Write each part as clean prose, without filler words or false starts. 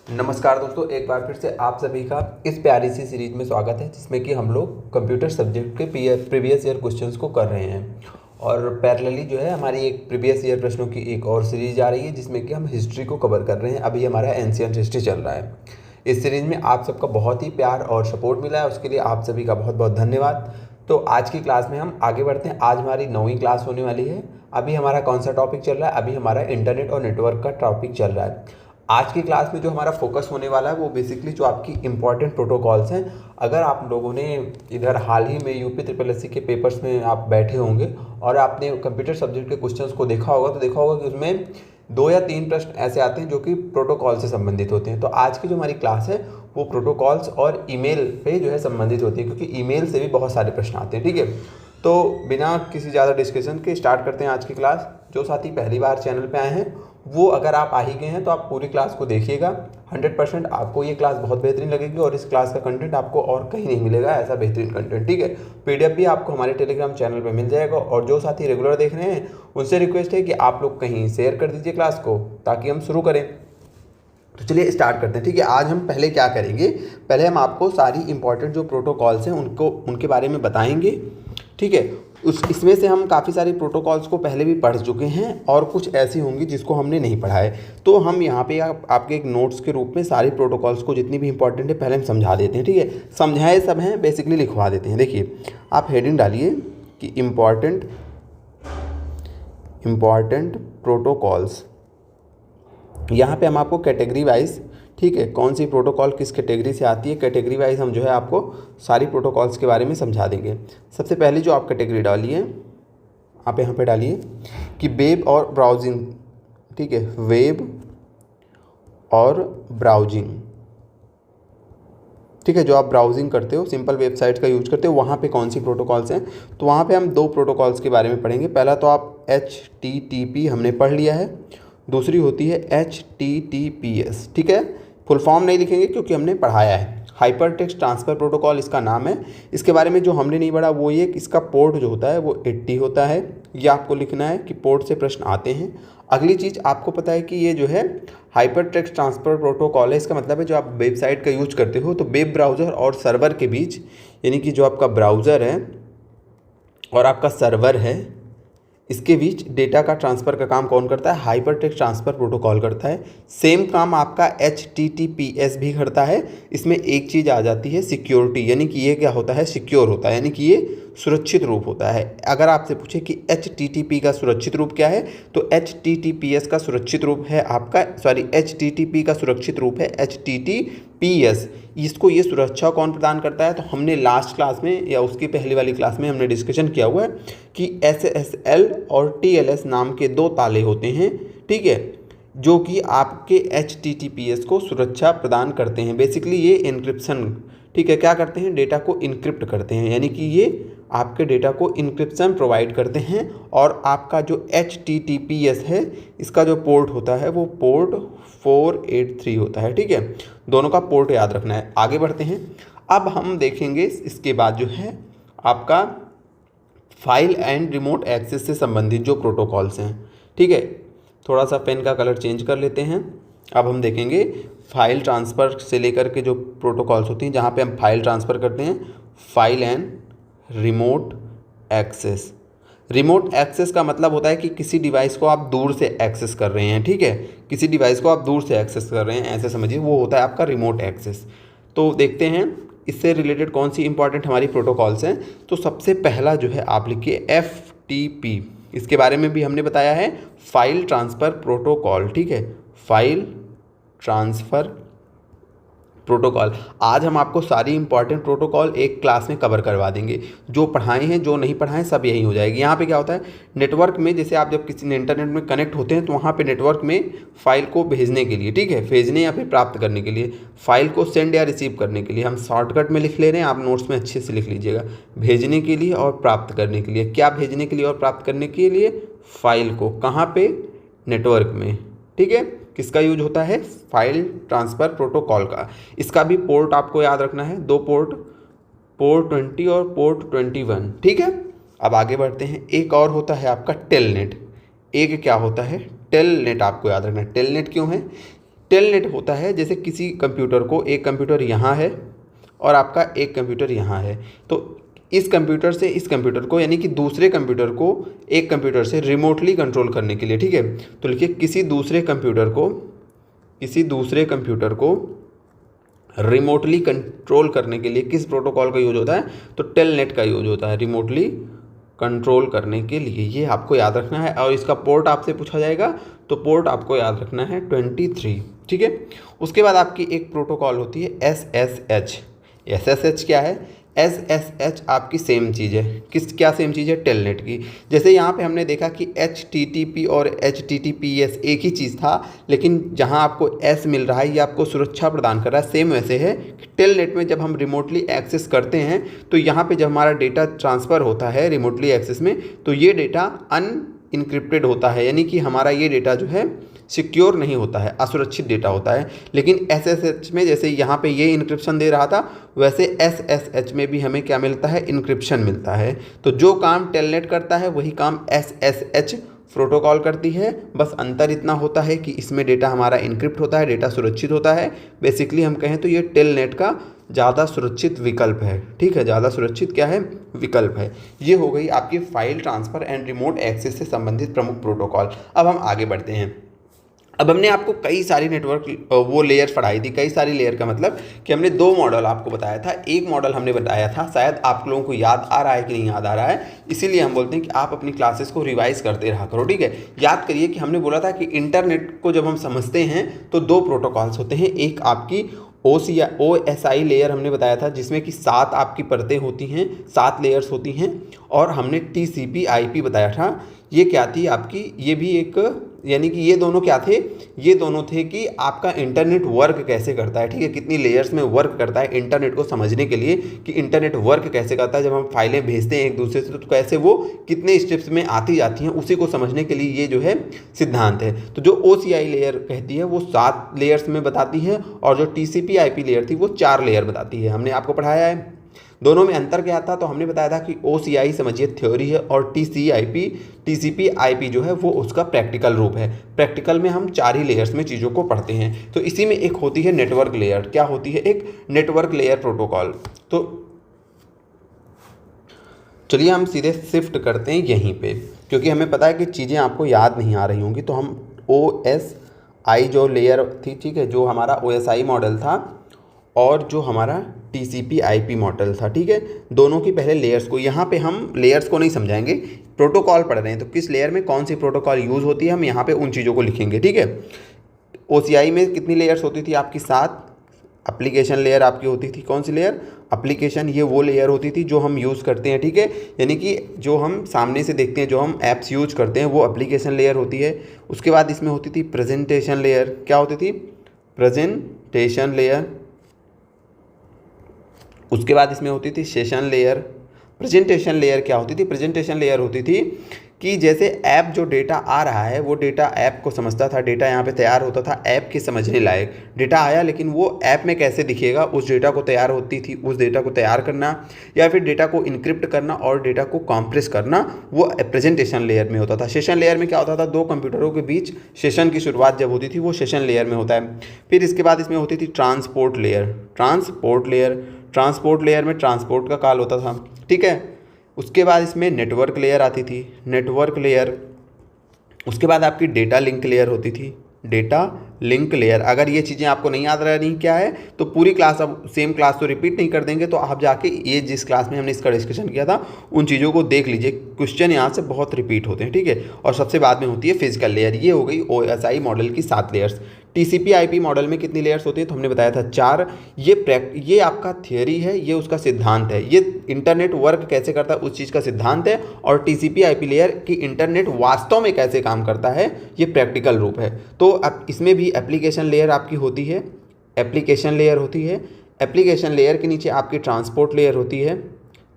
नमस्कार दोस्तों, एक बार फिर से आप सभी का इस प्यारी सी सीरीज में स्वागत है जिसमें कि हम लोग कंप्यूटर सब्जेक्ट के प्रीवियस ईयर क्वेश्चंस को कर रहे हैं। और पैरेलली जो है हमारी एक प्रीवियस ईयर प्रश्नों की एक और सीरीज आ रही है जिसमें कि हम हिस्ट्री को कवर कर रहे हैं। अभी हमारा एंशिएंट हिस्ट्री चल रहा है। इस सीरीज में आप सबका बहुत ही प्यार और सपोर्ट मिला है, उसके लिए आप सभी का बहुत बहुत धन्यवाद। तो आज की क्लास में हम आगे बढ़ते हैं। आज हमारी 9वीं क्लास होने वाली है। अभी हमारा कौन सा टॉपिक चल रहा है? अभी हमारा इंटरनेट और नेटवर्क का टॉपिक चल रहा है। आज की क्लास में जो हमारा फोकस होने वाला है वो बेसिकली जो आपकी इंपॉर्टेंट प्रोटोकॉल्स हैं। अगर आप लोगों ने इधर हाल ही में यूपी SSC के पेपर्स में आप बैठे होंगे और आपने कंप्यूटर सब्जेक्ट के क्वेश्चंस को देखा होगा तो देखा होगा कि उसमें 2 या 3 प्रश्न ऐसे आते हैं जो कि प्रोटोकॉल से संबंधित होते हैं। तो आज की जो हमारी क्लास है वो प्रोटोकॉल्स और ईमेल पे जो है संबंधित होती है, क्योंकि ईमेल से भी बहुत सारे प्रश्न आते हैं। ठीक है, तो बिना किसी ज़्यादा डिस्कशन के स्टार्ट करते हैं आज की क्लास। जो साथी पहली बार चैनल पे आए हैं वो अगर आप आ ही गए हैं तो आप पूरी क्लास को देखिएगा। 100% आपको ये क्लास बहुत बेहतरीन लगेगी और इस क्लास का कंटेंट आपको और कहीं नहीं मिलेगा, ऐसा बेहतरीन कंटेंट। ठीक है, PDF भी आपको हमारे टेलीग्राम चैनल पे मिल जाएगा। और जो साथी रेगुलर देख रहे हैं उनसे रिक्वेस्ट है कि आप लोग कहीं शेयर कर दीजिए क्लास को ताकि हम शुरू करें। तो चलिए स्टार्ट करते हैं। ठीक है, आज हम पहले क्या करेंगे, पहले हम आपको सारी इंपॉर्टेंट जो प्रोटोकॉल्स हैं उनके बारे में बताएंगे। ठीक है, इसमें से हम काफ़ी सारी प्रोटोकॉल्स को पहले भी पढ़ चुके हैं और कुछ ऐसी होंगी जिसको हमने नहीं पढ़ा है। तो हम यहाँ पे आपके एक नोट्स के रूप में सारी प्रोटोकॉल्स को जितनी भी इंपॉर्टेंट है पहले हम समझा देते हैं। ठीक है, समझाए सब हैं, बेसिकली लिखवा देते हैं। देखिए, आप हेडिंग डालिए कि इम्पॉर्टेंट प्रोटोकॉल्स। यहाँ पे हम आपको कैटेगरी वाइज, ठीक है, कौन सी प्रोटोकॉल किस कैटेगरी से आती है, कैटेगरी वाइज हम जो है आपको सारी प्रोटोकॉल्स के बारे में समझा देंगे। सबसे पहले जो आप कैटेगरी डालिए, आप यहाँ पे डालिए कि वेब और ब्राउजिंग। ठीक है, वेब और ब्राउजिंग। ठीक है, जो आप ब्राउजिंग करते हो, सिंपल वेबसाइट का यूज करते हो, वहाँ पे कौन सी प्रोटोकॉल्स हैं। तो वहाँ पे हम 2 प्रोटोकॉल्स के बारे में पढ़ेंगे। पहला तो आप HTTP हमने पढ़ लिया है, दूसरी होती है HTTPS। ठीक है, फुल फॉर्म नहीं लिखेंगे क्योंकि हमने पढ़ाया है। हाइपर टेक्स्ट ट्रांसफ़र प्रोटोकॉल इसका नाम है। इसके बारे में जो हमने नहीं पढ़ा वो ये कि इसका पोर्ट जो होता है वो 80 होता है। ये आपको लिखना है कि पोर्ट से प्रश्न आते हैं। अगली चीज़ आपको पता है कि ये जो है हाइपर टेक्स्ट ट्रांसफ़र प्रोटोकॉल है। इसका मतलब है जो आप वेबसाइट का यूज करते हो तो वेब ब्राउज़र और सर्वर के बीच, यानी कि जो आपका ब्राउज़र है और आपका सर्वर है, इसके बीच डेटा का ट्रांसफ़र का काम कौन करता है? हाइपर टेक्स्ट ट्रांसफ़र प्रोटोकॉल करता है। सेम काम आपका HTTPS भी करता है। इसमें एक चीज़ आ जाती है सिक्योरिटी, यानी कि ये क्या होता है? सिक्योर होता है, यानी कि ये सुरक्षित रूप होता है। अगर आपसे पूछे कि HTTP का सुरक्षित रूप क्या है तो HTTPS का सुरक्षित रूप है आपका, HTTP का सुरक्षित रूप है HTTPS। इसको ये सुरक्षा कौन प्रदान करता है? तो हमने लास्ट क्लास में या उसकी पहली वाली क्लास में हमने डिस्कशन किया हुआ है कि SSL और TLS नाम के 2 ताले होते हैं। ठीक है, जो कि आपके HTTPS को सुरक्षा प्रदान करते हैं। बेसिकली ये इनक्रिप्शन, ठीक है, क्या करते हैं? डेटा को इनक्रिप्ट करते हैं, यानी कि ये आपके डेटा को इनक्रिप्शन प्रोवाइड करते हैं। और आपका जो HTTPS है इसका जो पोर्ट होता है वो पोर्ट 483 होता है। ठीक है, दोनों का पोर्ट याद रखना है। आगे बढ़ते हैं। अब हम देखेंगे इसके बाद जो है आपका फाइल एंड रिमोट एक्सेस से संबंधित जो प्रोटोकॉल्स हैं। ठीक है, थोड़ा सा पेन का कलर चेंज कर लेते हैं। अब हम देखेंगे फाइल ट्रांसफ़र से लेकर के जो प्रोटोकॉल्स होती हैं जहाँ पे हम फाइल ट्रांसफ़र करते हैं, file and remote access. Remote access का मतलब होता है कि किसी डिवाइस को आप दूर से एक्सेस कर रहे हैं। ठीक है, किसी डिवाइस को आप दूर से एक्सेस कर रहे हैं, ऐसे समझिए, वो होता है आपका रिमोट एक्सेस। तो देखते हैं इससे रिलेटेड कौन सी इंपॉर्टेंट हमारी प्रोटोकॉल्स हैं। तो सबसे पहला जो है आप लिखिए FTP। इसके बारे में भी हमने बताया है, फाइल ट्रांसफ़र प्रोटोकॉल। ठीक है, फाइल ट्रांसफ़र प्रोटोकॉल। आज हम आपको सारी इंपॉर्टेंट प्रोटोकॉल एक क्लास में कवर करवा देंगे। जो पढ़ाए हैं जो नहीं पढ़ाए सब यही हो जाएगी। यहाँ पे क्या होता है, नेटवर्क में जैसे आप जब किसी इंटरनेट में कनेक्ट होते हैं तो वहाँ पे नेटवर्क में फ़ाइल को भेजने के लिए, ठीक है, भेजने या फिर प्राप्त करने के लिए, फ़ाइल को सेंड या रिसीव करने के लिए, हम शॉर्टकट में लिख ले रहे हैं, आप नोट्स में अच्छे से लिख लीजिएगा। भेजने के लिए और प्राप्त करने के लिए, क्या भेजने के लिए और प्राप्त करने के लिए? फाइल को। कहाँ पे? नेटवर्क में। ठीक है, किसका यूज होता है? फाइल ट्रांसफ़र प्रोटोकॉल का। इसका भी पोर्ट आपको याद रखना है, 2 पोर्ट, पोर्ट 20 और पोर्ट 21। ठीक है, अब आगे बढ़ते हैं। एक और होता है आपका टेलनेट। एक क्या होता है? टेलनेट आपको याद रखना है। टेलनेट क्यों है? टेलनेट होता है जैसे किसी कंप्यूटर को, एक कंप्यूटर यहाँ है और आपका एक कंप्यूटर यहाँ है, तो इस कंप्यूटर से इस कंप्यूटर को, यानी कि दूसरे कंप्यूटर को एक कंप्यूटर से रिमोटली कंट्रोल करने के लिए, ठीक है। तो लिखिए किसी दूसरे कंप्यूटर को रिमोटली कंट्रोल करने के लिए किस प्रोटोकॉल का यूज होता है, तो टेलनेट का यूज होता है रिमोटली कंट्रोल करने के लिए। ये आपको याद रखना है। और इसका पोर्ट आपसे पूछा जाएगा, तो पोर्ट आपको याद रखना है 23, ठीक है। उसके बाद आपकी एक प्रोटोकॉल होती है SSH। SSH क्या है? SSH आपकी सेम चीज़ है, क्या सेम चीज़ है? टेलनेट की। जैसे यहाँ पे हमने देखा कि HTTP और HTTPS एक ही चीज़ था, लेकिन जहाँ आपको S मिल रहा है ये आपको सुरक्षा प्रदान कर रहा है, सेम वैसे है टेलनेट में जब हम रिमोटली एक्सेस करते हैं तो यहाँ पे जब हमारा डेटा ट्रांसफ़र होता है रिमोटली एक्सेस में, तो ये डेटा अनइनक्रिप्टेड होता है, यानी कि हमारा ये डेटा जो है सिक्योर नहीं होता है, असुरक्षित डेटा होता है। लेकिन SSH में जैसे यहाँ पे ये इनक्रिप्शन दे रहा था, वैसे SSH में भी हमें क्या मिलता है? इनक्रिप्शन मिलता है। तो जो काम टेलनेट करता है वही काम SSH प्रोटोकॉल करती है, बस अंतर इतना होता है कि इसमें डेटा हमारा इनक्रिप्ट होता है, डेटा सुरक्षित होता है। बेसिकली हम कहें तो ये टेलनेट का ज़्यादा सुरक्षित विकल्प है, ठीक है, ज़्यादा सुरक्षित क्या है? विकल्प है। ये हो गई आपकी file transfer and remote access से संबंधित प्रमुख प्रोटोकॉल। अब हम आगे बढ़ते हैं। अब हमने आपको कई सारी नेटवर्क वो लेयर पढ़ाई थी। कई सारी लेयर का मतलब कि हमने 2 मॉडल आपको बताया था। एक मॉडल हमने बताया था, शायद आप लोगों को याद आ रहा है कि नहीं याद आ रहा है, इसीलिए हम बोलते हैं कि आप अपनी क्लासेस को रिवाइज करते रहा करो, ठीक है। याद करिए कि हमने बोला था कि इंटरनेट को जब हम समझते हैं तो 2 प्रोटोकॉल्स होते हैं। एक आपकी OSI लेयर हमने बताया था, जिसमें कि 7 आपकी परतें होती हैं, 7 लेयर्स होती हैं। और हमने TCP/IP बताया था। ये क्या थी आपकी? ये भी एक, यानी कि ये दोनों क्या थे? ये दोनों थे कि आपका इंटरनेट वर्क कैसे करता है, ठीक है, कितनी लेयर्स में वर्क करता है इंटरनेट को समझने के लिए, कि इंटरनेट वर्क कैसे करता है। जब हम फाइलें भेजते हैं एक दूसरे से तो कैसे वो कितने स्टेप्स में आती जाती हैं, उसी को समझने के लिए ये जो है सिद्धांत है। तो जो OCI लेयर कहती है वो 7 लेयर्स में बताती है, और जो TCP/IP लेयर थी वो 4 लेयर बताती है। हमने आपको पढ़ाया है। दोनों में अंतर क्या था? तो हमने बताया था कि OCI समझिए थ्योरी है, और TCP/IP जो है वो उसका प्रैक्टिकल रूप है। प्रैक्टिकल में हम 4 ही लेयर्स में चीज़ों को पढ़ते हैं। तो इसी में एक होती है नेटवर्क लेयर। क्या होती है? एक नेटवर्क लेयर प्रोटोकॉल। तो चलिए हम सीधे शिफ्ट करते हैं यहीं पे, क्योंकि हमें पता है कि चीज़ें आपको याद नहीं आ रही होंगी। तो हम OSI जो लेयर थी, ठीक है, जो हमारा OSI मॉडल था और जो हमारा TCP/IP मॉडल था, ठीक है, दोनों की पहले लेयर्स को, यहाँ पे हम लेयर्स को नहीं समझाएंगे, प्रोटोकॉल पढ़ रहे हैं, तो किस लेयर में कौन सी प्रोटोकॉल यूज़ होती है हम यहाँ पे उन चीज़ों को लिखेंगे, ठीक है। OCI में कितनी लेयर्स होती थी आपकी? 7। एप्लीकेशन लेयर आपकी होती थी, कौन सी लेयर? एप्लीकेशन। ये वो लेयर होती थी जो हम यूज़ करते हैं, ठीक है, यानी कि जो हम सामने से देखते हैं, जो हम ऐप्स यूज करते हैं, वो एप्लीकेशन लेयर होती है। उसके बाद इसमें होती थी प्रेजेंटेशन लेयर। क्या होती थी? Presentation layer. उसके बाद इसमें होती थी सेशन लेयर। प्रेजेंटेशन लेयर क्या होती थी? प्रेजेंटेशन लेयर होती थी कि जैसे ऐप जो डेटा आ रहा है वो डेटा ऐप को समझता था, डेटा यहाँ पे तैयार होता था ऐप के समझने लायक। डेटा आया, लेकिन वो ऐप में कैसे दिखेगा, उस डेटा को तैयार होती थी, उस डेटा को तैयार करना या फिर डेटा को इनक्रिप्ट करना और डेटा को कॉम्प्रेस करना, वो प्रेजेंटेशन लेयर में होता था। सेशन लेयर में क्या होता था? 2 कंप्यूटरों के बीच सेशन की शुरुआत जब होती थी वो सेशन लेयर में होता है। फिर इसके बाद इसमें होती थी ट्रांसपोर्ट लेयर। ट्रांसपोर्ट लेयर में ट्रांसपोर्ट का कॉल होता था, ठीक है। उसके बाद इसमें नेटवर्क लेयर आती थी, नेटवर्क लेयर। उसके बाद आपकी डेटा लिंक लेयर होती थी, डेटा लिंक लेयर। अगर ये चीज़ें आपको नहीं याद रही क्या है तो पूरी क्लास, अब सेम क्लास तो रिपीट नहीं कर देंगे, तो आप जाके ये जिस क्लास में हमने इसका डिस्कशन किया था उन चीज़ों को देख लीजिए। क्वेश्चन यहाँ से बहुत रिपीट होते हैं, ठीक है। और सबसे बाद में होती है फिजिकल लेयर। ये हो गई OSI मॉडल की 7 लेयर्स। TCP/IP मॉडल में कितनी लेयर्स होती हैं? तो हमने बताया था 4। ये आपका थियोरी है, ये उसका सिद्धांत है। ये इंटरनेट वर्क कैसे करता है उस चीज़ का सिद्धांत है, और TCP/IP लेयर की इंटरनेट वास्तव में कैसे काम करता है ये प्रैक्टिकल रूप है। तो अब इसमें भी एप्लीकेशन लेयर आपकी होती है, एप्लीकेशन लेयर होती है। एप्लीकेशन लेयर के नीचे आपकी ट्रांसपोर्ट लेयर होती है,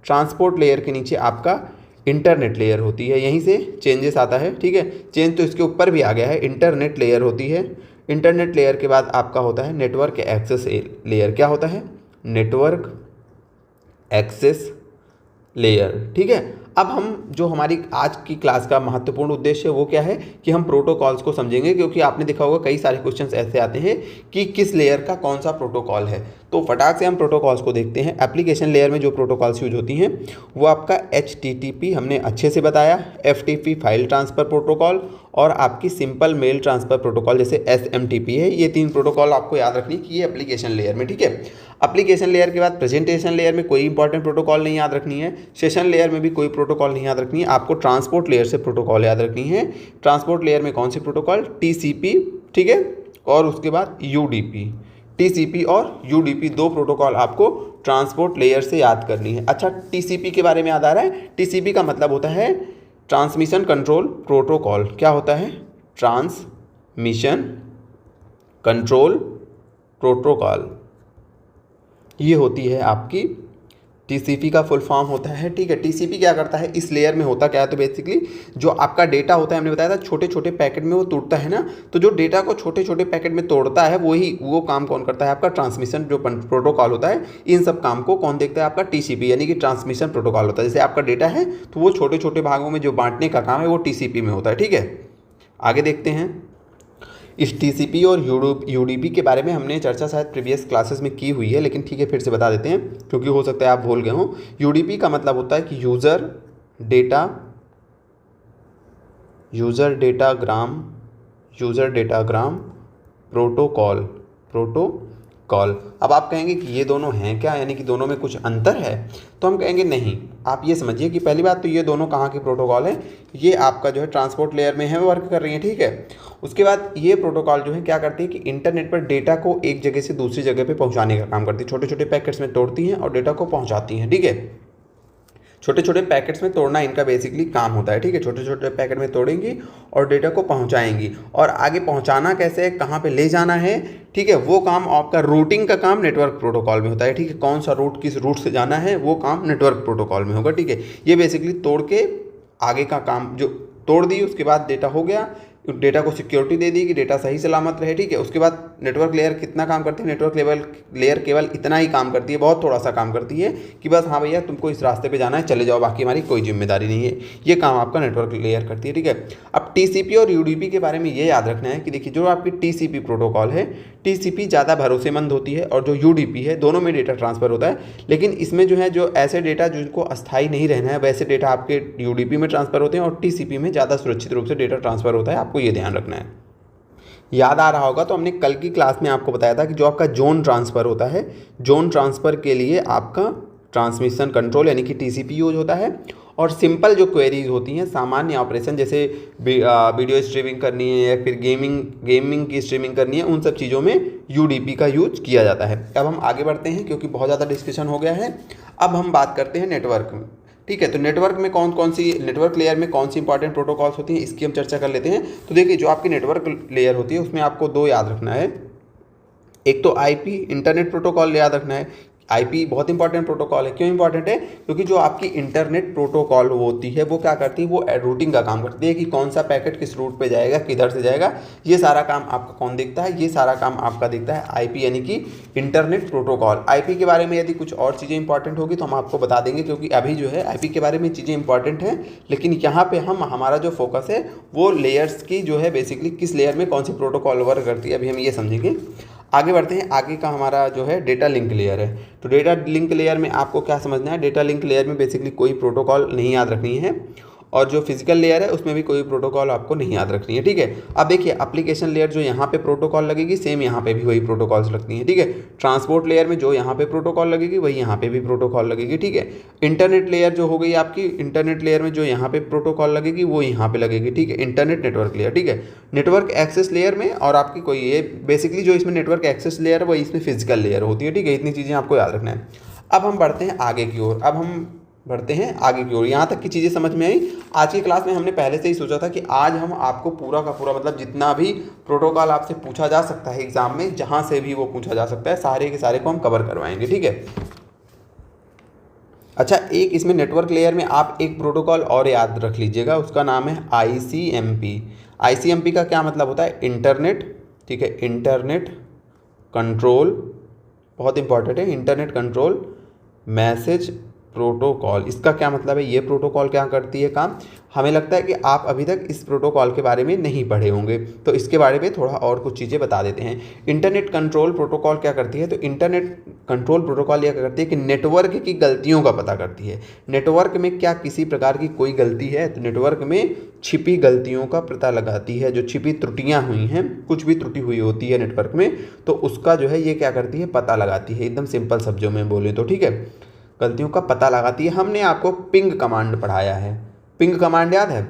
ट्रांसपोर्ट लेयर के नीचे आपका इंटरनेट लेयर होती है। यहीं से चेंजेस आता है, ठीक है, चेंज तो इसके ऊपर भी आ गया है। इंटरनेट लेयर होती है। इंटरनेट लेयर के बाद आपका होता है नेटवर्क एक्सेस लेयर। क्या होता है? नेटवर्क एक्सेस लेयर, ठीक है। अब हम जो हमारी आज की क्लास का महत्वपूर्ण उद्देश्य है वो क्या है कि हम प्रोटोकॉल्स को समझेंगे, क्योंकि आपने देखा होगा कई सारे क्वेश्चंस ऐसे आते हैं कि किस लेयर का कौन सा प्रोटोकॉल है। तो फटाक से हम प्रोटोकॉल्स को देखते हैं। एप्लीकेशन लेयर में जो प्रोटोकॉल्स यूज होती हैं वो आपका HTTP हमने अच्छे से बताया, FTP फाइल ट्रांसफ़र प्रोटोकॉल, और आपकी सिंपल मेल ट्रांसफ़र प्रोटोकॉल जैसे SMTP है। ये 3 प्रोटोकॉल आपको याद रखनी कि ये एप्लीकेशन लेयर में, ठीक है। एप्लीकेशन लेयर के बाद प्रेजेंटेशन लेयर में कोई इंपॉर्टेंट प्रोटोकॉल नहीं याद रखनी है, सेशन लेयर में भी कोई प्रोटोकॉल नहीं याद रखनी है, आपको ट्रांसपोर्ट लेयर से प्रोटोकॉल याद रखनी है। ट्रांसपोर्ट लेयर में कौन से प्रोटोकॉल, TCP, ठीक है, और उसके बाद UDP। TCP और UDP 2 प्रोटोकॉल आपको ट्रांसपोर्ट लेयर से याद करनी है। अच्छा, TCP के बारे में याद आ रहा है। TCP का मतलब होता है ट्रांसमिशन कंट्रोल प्रोटोकॉल। क्या होता है? ट्रांसमिशन कंट्रोल प्रोटोकॉल, ये होती है आपकी TCP का फुल फॉर्म होता है, ठीक है। TCP क्या करता है, इस लेयर में होता क्या है, तो बेसिकली जो आपका डेटा होता है, हमने बताया था छोटे छोटे पैकेट में वो तोड़ता है ना, तो जो डेटा को छोटे छोटे पैकेट में तोड़ता है वो काम कौन करता है, आपका ट्रांसमिशन जो प्रोटोकॉल होता है। इन सब काम को कौन देखता है, आपका TCP यानी कि ट्रांसमिशन प्रोटोकॉल होता है। जैसे आपका डेटा है तो वो छोटे छोटे भागों में जो बांटने का काम है वो TCP में होता है, ठीक है। आगे देखते हैं। इस TCP और UDP के बारे में हमने चर्चा शायद प्रीवियस क्लासेस में की हुई है, लेकिन ठीक है फिर से बता देते हैं क्योंकि हो सकता है आप भूल गए हों। UDP का मतलब होता है कि यूज़र डेटाग्राम प्रोटोकॉल। अब आप कहेंगे कि ये दोनों हैं क्या, यानी कि दोनों में कुछ अंतर है, तो हम कहेंगे नहीं। आप ये समझिए कि पहली बात तो ये दोनों कहाँ के प्रोटोकॉल हैं, ये आपका जो है ट्रांसपोर्ट लेयर में है वर्क कर रही है, ठीक है। उसके बाद ये प्रोटोकॉल जो है क्या करती है कि इंटरनेट पर डेटा को एक जगह से दूसरी जगह पे पहुंचाने का काम करती है। छोटे छोटे पैकेट्स में तोड़ती हैं और डेटा को पहुंचाती हैं, ठीक है। छोटे छोटे पैकेट्स में तोड़ना इनका बेसिकली काम होता है, ठीक है। छोटे छोटे पैकेट में तोड़ेंगी और डेटा को पहुंचाएंगी, और आगे पहुंचाना कैसे है, कहाँ पे ले जाना है, ठीक है, वो काम आपका रूटिंग का काम नेटवर्क प्रोटोकॉल में होता है, ठीक है। कौन सा रूट किस रूट से जाना है वो काम नेटवर्क प्रोटोकॉल में होगा, ठीक है। ये बेसिकली तोड़ के आगे का काम, जो तोड़ दी उसके बाद डेटा हो गया, डेटा को सिक्योरिटी दे दी कि डेटा सही सलामत रहे, ठीक है। उसके बाद नेटवर्क लेयर कितना काम करती है, नेटवर्क लेयर केवल इतना ही काम करती है, बहुत थोड़ा सा काम करती है कि बस हाँ भैया तुमको इस रास्ते पे जाना है, चले जाओ, बाकी हमारी कोई जिम्मेदारी नहीं है। ये काम आपका नेटवर्क लेयर करती है, ठीक है। अब TCP और UDP के बारे में ये याद रखना है कि देखिए जो आपकी TCP प्रोटोकॉल है, TCP ज़्यादा भरोसेमंद होती है, और जो UDP है दोनों में डेटा ट्रांसफ़र होता है, लेकिन इसमें जो है जो ऐसे डेटा जिनको अस्थायी नहीं रहना है वैसे डेटा आपके UDP में ट्रांसफ़र होते हैं, और TCP में ज़्यादा सुरक्षित रूप से डेटा ट्रांसफ़र होता है। आपको ये ध्यान रखना है। याद आ रहा होगा तो हमने कल की क्लास में आपको बताया था कि जो आपका जोन ट्रांसफ़र होता है, जोन ट्रांसफ़र के लिए आपका ट्रांसमिशन कंट्रोल यानी कि TCP यूज होता है, और सिंपल जो क्वेरीज होती हैं, सामान्य ऑपरेशन जैसे वीडियो स्ट्रीमिंग करनी है या फिर गेमिंग की स्ट्रीमिंग करनी है, उन सब चीज़ों में UDP का यूज किया जाता है। अब हम आगे बढ़ते हैं क्योंकि बहुत ज़्यादा डिस्कशन हो गया है। अब हम बात करते हैं नेटवर्क में, ठीक है। तो नेटवर्क में कौन सी, नेटवर्क लेयर में कौन सी इंपॉर्टेंट प्रोटोकॉल्स होती हैं इसकी हम चर्चा कर लेते हैं। तो देखिए जो आपकी नेटवर्क लेयर होती है उसमें आपको 2 याद रखना है। एक तो IP इंटरनेट प्रोटोकॉल याद रखना है। IP बहुत इंपॉर्टेंट प्रोटोकॉल है। क्यों इंपॉर्टेंट है? क्योंकि जो आपकी इंटरनेट प्रोटोकॉल होती है वो क्या करती है, वो रूटिंग का काम करती है कि कौन सा पैकेट किस रूट पे जाएगा, किधर से जाएगा, ये सारा काम आपका कौन देखता है, ये सारा काम आपका देखता है IP यानी कि इंटरनेट प्रोटोकॉल। IP के बारे में यदि कुछ और चीज़ें इंपॉर्टेंट होगी तो हम आपको बता देंगे, क्योंकि अभी जो है IP के बारे में चीज़ें इंपॉर्टेंट हैं, लेकिन यहाँ पर हमारा जो फोकस है वो लेयर्स की जो है बेसिकली किस लेयर में कौन सी प्रोटोकॉल वर्क करती है, अभी हम ये समझेंगे। आगे बढ़ते हैं। आगे का हमारा जो है डेटा लिंक लेयर है। तो डेटा लिंक लेयर में आपको क्या समझना है, डेटा लिंक लेयर में बेसिकली कोई प्रोटोकॉल नहीं याद रखनी है, और जो फिजिकल लेयर है उसमें भी कोई प्रोटोकॉल आपको नहीं याद रखनी है, ठीक है। अब देखिए एप्लीकेशन लेयर जो यहाँ पे प्रोटोकॉल लगेगी सेम यहाँ पे भी वही प्रोटोकॉल्स लगती हैं, ठीक है। ट्रांसपोर्ट लेयर में जो यहाँ पे प्रोटोकॉल लगेगी वही यहाँ पे भी प्रोटोकॉल लगेगी, ठीक है। इंटरनेट लेयर जो हो गई आपकी, इंटरनेट लेयर में जो यहाँ पे प्रोटोकॉल लगेगी वो यहाँ पे लगेगी, ठीक है। इंटरनेट नेटवर्क लेयर, ठीक है। नेटवर्क एक्सेस लेयर में और आपकी कोई ये बेसिकली जो इसमें नेटवर्क एक्सेस लेयर है वही इसमें फिजिकल लेयर होती है, ठीक है। इतनी चीज़ें आपको याद रखना है। अब हम बढ़ते हैं आगे की ओर। यहाँ तक की चीज़ें समझ में आई। आज की क्लास में हमने पहले से ही सोचा था कि आज हम आपको पूरा का पूरा मतलब जितना भी प्रोटोकॉल आपसे पूछा जा सकता है एग्जाम में, जहाँ से भी वो पूछा जा सकता है, सारे के सारे को हम कवर करवाएंगे, ठीक है। अच्छा, एक इसमें नेटवर्क लेयर में आप एक प्रोटोकॉल और याद रख लीजिएगा, उसका नाम है ICMP। ICMP का क्या मतलब होता है, इंटरनेट, ठीक है, इंटरनेट कंट्रोल, बहुत इंपॉर्टेंट है, इंटरनेट कंट्रोल मैसेज प्रोटोकॉल, इसका क्या मतलब है, ये प्रोटोकॉल क्या करती है काम, हमें लगता है कि आप अभी तक इस प्रोटोकॉल के बारे में नहीं पढ़े होंगे, तो इसके बारे में थोड़ा और कुछ चीज़ें बता देते हैं। इंटरनेट कंट्रोल प्रोटोकॉल क्या करती है, तो इंटरनेट कंट्रोल प्रोटोकॉल यह क्या करती है कि नेटवर्क की गलतियों का पता करती है। नेटवर्क में क्या किसी प्रकार की कोई गलती है, तो नेटवर्क में छिपी गलतियों का पता लगाती है, जो छिपी त्रुटियाँ हुई हैं, कुछ भी त्रुटि हुई होती है नेटवर्क में, तो उसका जो है ये क्या करती है, पता लगाती है। एकदम सिंपल शब्दों में बोले तो, ठीक है, गलतियों का पता लगाती है। हमने आपको पिंग कमांड पढ़ाया है, पिंग कमांड याद है,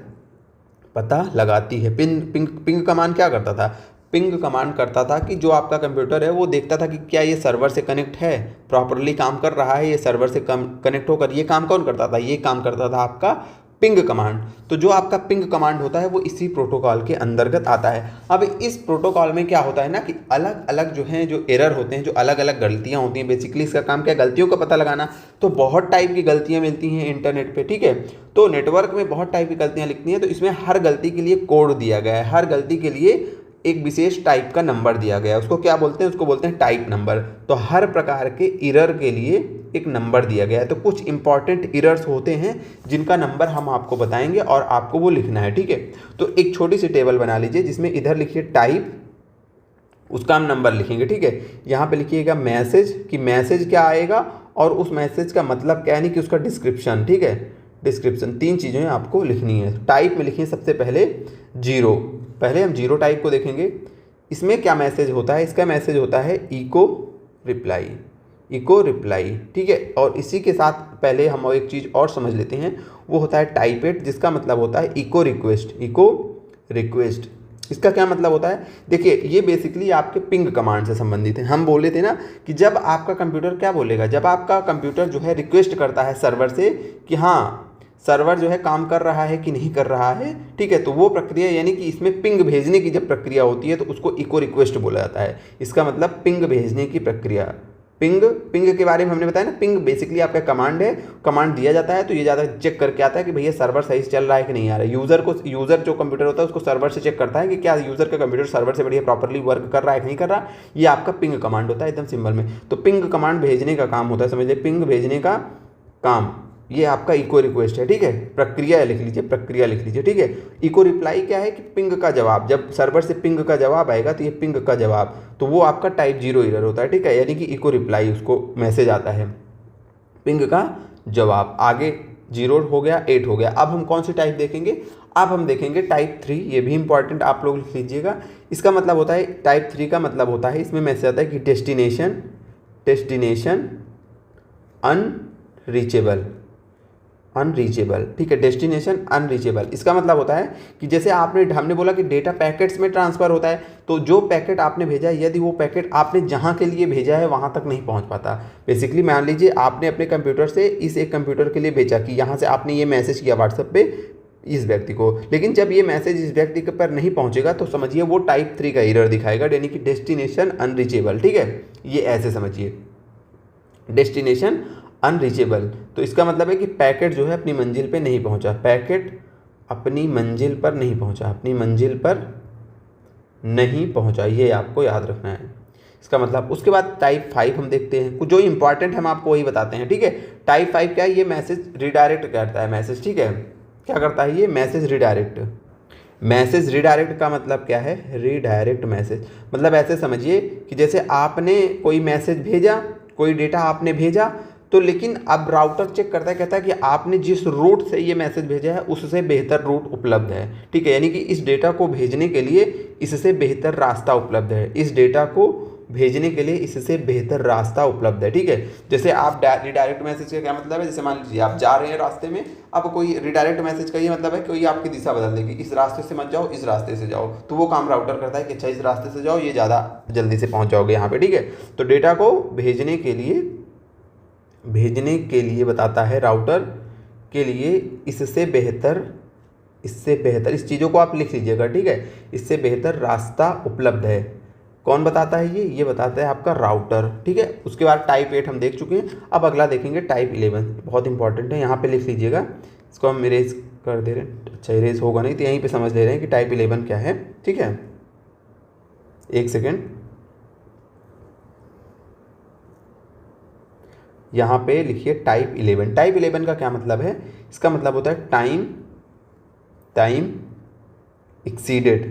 पता लगाती है। पिंग कमांड क्या करता था, पिंग कमांड करता था कि जो आपका कंप्यूटर है वो देखता था कि क्या ये सर्वर से कनेक्ट है, प्रॉपरली काम कर रहा है, ये सर्वर से कनेक्ट होकर, ये काम कौन करता था, ये काम करता था आपका पिंग कमांड। तो जो आपका पिंग कमांड होता है वो इसी प्रोटोकॉल के अंतर्गत आता है। अब इस प्रोटोकॉल में क्या होता है ना कि अलग अलग जो हैं, जो एरर होते हैं, जो अलग अलग गलतियां होती हैं, बेसिकली इसका काम क्या, गलतियों का पता लगाना। तो बहुत टाइप की गलतियां मिलती हैं इंटरनेट पे, ठीक है, तो नेटवर्क में बहुत टाइप की गलतियां लिखती हैं, तो इसमें हर गलती के लिए कोड दिया गया है, हर गलती के लिए एक विशेष टाइप का नंबर दिया गया है, उसको क्या बोलते हैं, उसको बोलते हैं टाइप नंबर। तो हर प्रकार के एरर के लिए एक नंबर दिया गया है। तो कुछ इंपॉर्टेंट एरर्स होते हैं जिनका नंबर हम आपको बताएंगे और आपको वो लिखना है, ठीक है। तो एक छोटी सी टेबल बना लीजिए जिसमें इधर लिखिए टाइप, उसका हम नंबर लिखेंगे, ठीक है। यहाँ पे लिखिएगा मैसेज, कि मैसेज क्या आएगा और उस मैसेज का मतलब क्या है, नहीं कि उसका डिस्क्रिप्शन, ठीक है, डिस्क्रिप्शन। तीन चीज़ें आपको लिखनी है। टाइप में लिखिए सबसे पहले जीरो, पहले हम जीरो टाइप को देखेंगे। इसमें क्या मैसेज होता है, इसका मैसेज होता है इको रिप्लाई, इको रिप्लाई, ठीक है। और इसी के साथ पहले हम एक चीज़ और समझ लेते हैं, वो होता है टाइपेट, जिसका मतलब होता है इको रिक्वेस्ट, इको रिक्वेस्ट। इसका क्या मतलब होता है, देखिए ये बेसिकली आपके पिंग कमांड से संबंधित है। हम बोले थे ना कि जब आपका कंप्यूटर क्या बोलेगा, जब आपका कंप्यूटर जो है रिक्वेस्ट करता है सर्वर से कि हाँ सर्वर जो है काम कर रहा है कि नहीं कर रहा है, ठीक है, तो वो प्रक्रिया यानी कि इसमें पिंग भेजने की जब प्रक्रिया होती है तो उसको इको रिक्वेस्ट बोला जाता है। इसका मतलब पिंग भेजने की प्रक्रिया। पिंग के बारे में हमने बताया ना, पिंग बेसिकली आपका कमांड है, कमांड दिया जाता है तो ये ज़्यादा चेक करके आता है कि भैया सर्वर सही से चल रहा है कि नहीं आ रहा है। यूज़र जो कंप्यूटर होता है उसको सर्वर से चेक करता है कि क्या यूज़र का कंप्यूटर सर्वर से बढ़िया प्रॉपरली वर्क कर रहा है कि नहीं कर रहा। ये आपका पिंग कमांड होता है एकदम सिंपल में। तो पिंग कमांड भेजने का काम होता है, समझ लीजिए पिंग भेजने का काम, ये आपका इको रिक्वेस्ट है, ठीक है। प्रक्रिया लिख लीजिए, प्रक्रिया लिख लीजिए, ठीक है। इको रिप्लाई क्या है कि पिंग का जवाब, जब सर्वर से पिंग का जवाब आएगा तो ये पिंग का जवाब, तो वो आपका टाइप जीरो एरर होता है, ठीक है, यानी कि इको रिप्लाई उसको मैसेज आता है, पिंग का जवाब। आगे जीरो हो गया, 8 हो गया। अब हम कौन सी टाइप देखेंगे, अब हम देखेंगे टाइप 3, ये भी इंपॉर्टेंट आप लोग लिख लीजिएगा। इसका मतलब होता है, टाइप 3 का मतलब होता है, इसमें मैसेज आता है कि डेस्टिनेशन अनरीचेबल, अनरीचेबल, ठीक है, डेस्टिनेशन अनरीचेबल। इसका मतलब होता है कि जैसे हमने बोला कि डेटा पैकेट्स में ट्रांसफ़र होता है, तो जो पैकेट आपने भेजा है, यदि वो पैकेट आपने जहाँ के लिए भेजा है वहाँ तक नहीं पहुँच पाता। बेसिकली मान लीजिए आपने अपने कंप्यूटर से इस एक कंप्यूटर के लिए भेजा कि यहाँ से आपने ये मैसेज किया व्हाट्सएप पे इस व्यक्ति को, लेकिन जब ये मैसेज इस व्यक्ति के पर नहीं पहुँचेगा तो समझिए वो टाइप 3 का एरर दिखाएगा, यानी कि डेस्टिनेशन अनरीचेबल, ठीक है। ये ऐसे समझिए, डेस्टिनेशन अनरीचेबल। तो इसका मतलब है कि पैकेट जो है अपनी मंजिल पे नहीं पहुंचा, पैकेट अपनी मंजिल पर नहीं पहुंचा, अपनी मंजिल पर नहीं पहुंचा, ये आपको याद रखना है। इसका मतलब उसके बाद टाइप 5 हम देखते हैं, कुछ जो इंपॉर्टेंट हम आपको वही बताते हैं, ठीक है। टाइप 5 क्या है, ये मैसेज रिडायरेक्ट करता है, मैसेज, ठीक है, क्या करता है ये मैसेज रिडायरेक्ट। मैसेज रिडायरेक्ट का मतलब क्या है, रिडायरेक्ट मैसेज मतलब ऐसे समझिए कि जैसे आपने कोई मैसेज भेजा, कोई डेटा आपने भेजा, तो लेकिन अब राउटर चेक करता है, कहता है कि आपने जिस रूट से ये मैसेज भेजा है उससे बेहतर रूट उपलब्ध है, ठीक है, यानी कि इस डेटा को भेजने के लिए इससे बेहतर रास्ता उपलब्ध है, इस डेटा को भेजने के लिए इससे बेहतर रास्ता उपलब्ध है, ठीक है। जैसे आप रिडायरेक्ट मैसेज का क्या मतलब है, जैसे मान लीजिए आप जा रहे हैं रास्ते में, अब कोई रिडायरेक्ट मैसेज का ये मतलब है कोई आपकी दिशा बदल देगी, इस रास्ते से मत जाओ, इस रास्ते से जाओ, तो वो काम राउटर करता है कि अच्छा इस रास्ते से जाओ, ये ज़्यादा जल्दी से पहुँच जाओगे यहाँ पे, ठीक है। तो डेटा को भेजने के लिए बताता है राउटर के लिए इससे बेहतर, इस चीज़ों को आप लिख लीजिएगा, ठीक है, इससे बेहतर रास्ता उपलब्ध है। कौन बताता है ये बताता है आपका राउटर, ठीक है। उसके बाद टाइप 8 हम देख चुके हैं, अब अगला देखेंगे टाइप 11, बहुत इंपॉर्टेंट है, यहाँ पे लिख लीजिएगा, इसको हम इरेज कर दे रहे हैं, अच्छा इरेज होगा नहीं तो यहीं पे समझ ले रहे हैं कि टाइप 11 क्या है, ठीक है। एक सेकेंड, यहाँ पे लिखिए टाइप 11। टाइप 11 का क्या मतलब है? इसका मतलब होता है टाइम एक्सीडेड।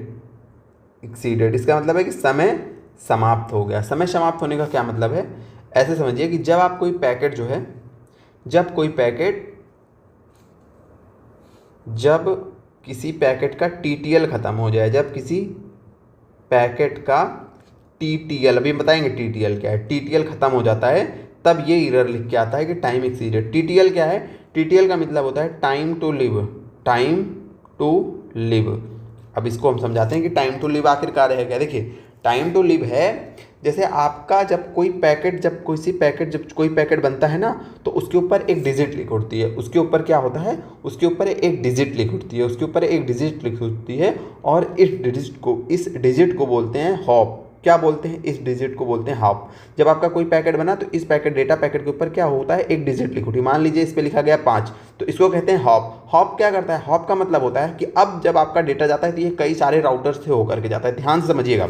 इसका मतलब है कि समय समाप्त हो गया। समय समाप्त होने का क्या मतलब है? ऐसे समझिए कि जब आप कोई पैकेट जो है, जब किसी पैकेट का TTL ख़त्म हो जाए, जब किसी पैकेट का TTL, अभी बताएंगे TTL क्या है, TTL ख़त्म हो जाता है, तब ये एरर लिख के आता है कि टाइम एक्सीडेड। TTL क्या है? TTL का मतलब होता है टाइम टू लिव। अब इसको हम समझाते हैं कि टाइम टू लिव आखिरकार है क्या। देखिए, टाइम टू लिव है, जैसे आपका जब कोई पैकेट बनता है ना, तो उसके ऊपर एक डिजिट लिख उठती है। उसके ऊपर क्या होता है? उसके ऊपर एक डिजिट लिख उठती है और इस डिजिट को बोलते हैं हॉप। क्या बोलते हैं? इस डिजिट को बोलते हैं हॉप। जब आपका कोई पैकेट बना तो इस डेटा पैकेट के ऊपर क्या होता है? एक डिजिट लिख उठी। मान लीजिए इस पे लिखा गया 5, तो इसको कहते हैं हॉप। हॉप क्या करता है? हॉप का मतलब होता है कि अब जब आपका डेटा जाता है तो ये कई सारे राउटर से होकर के जाता है। ध्यान से समझिएगा,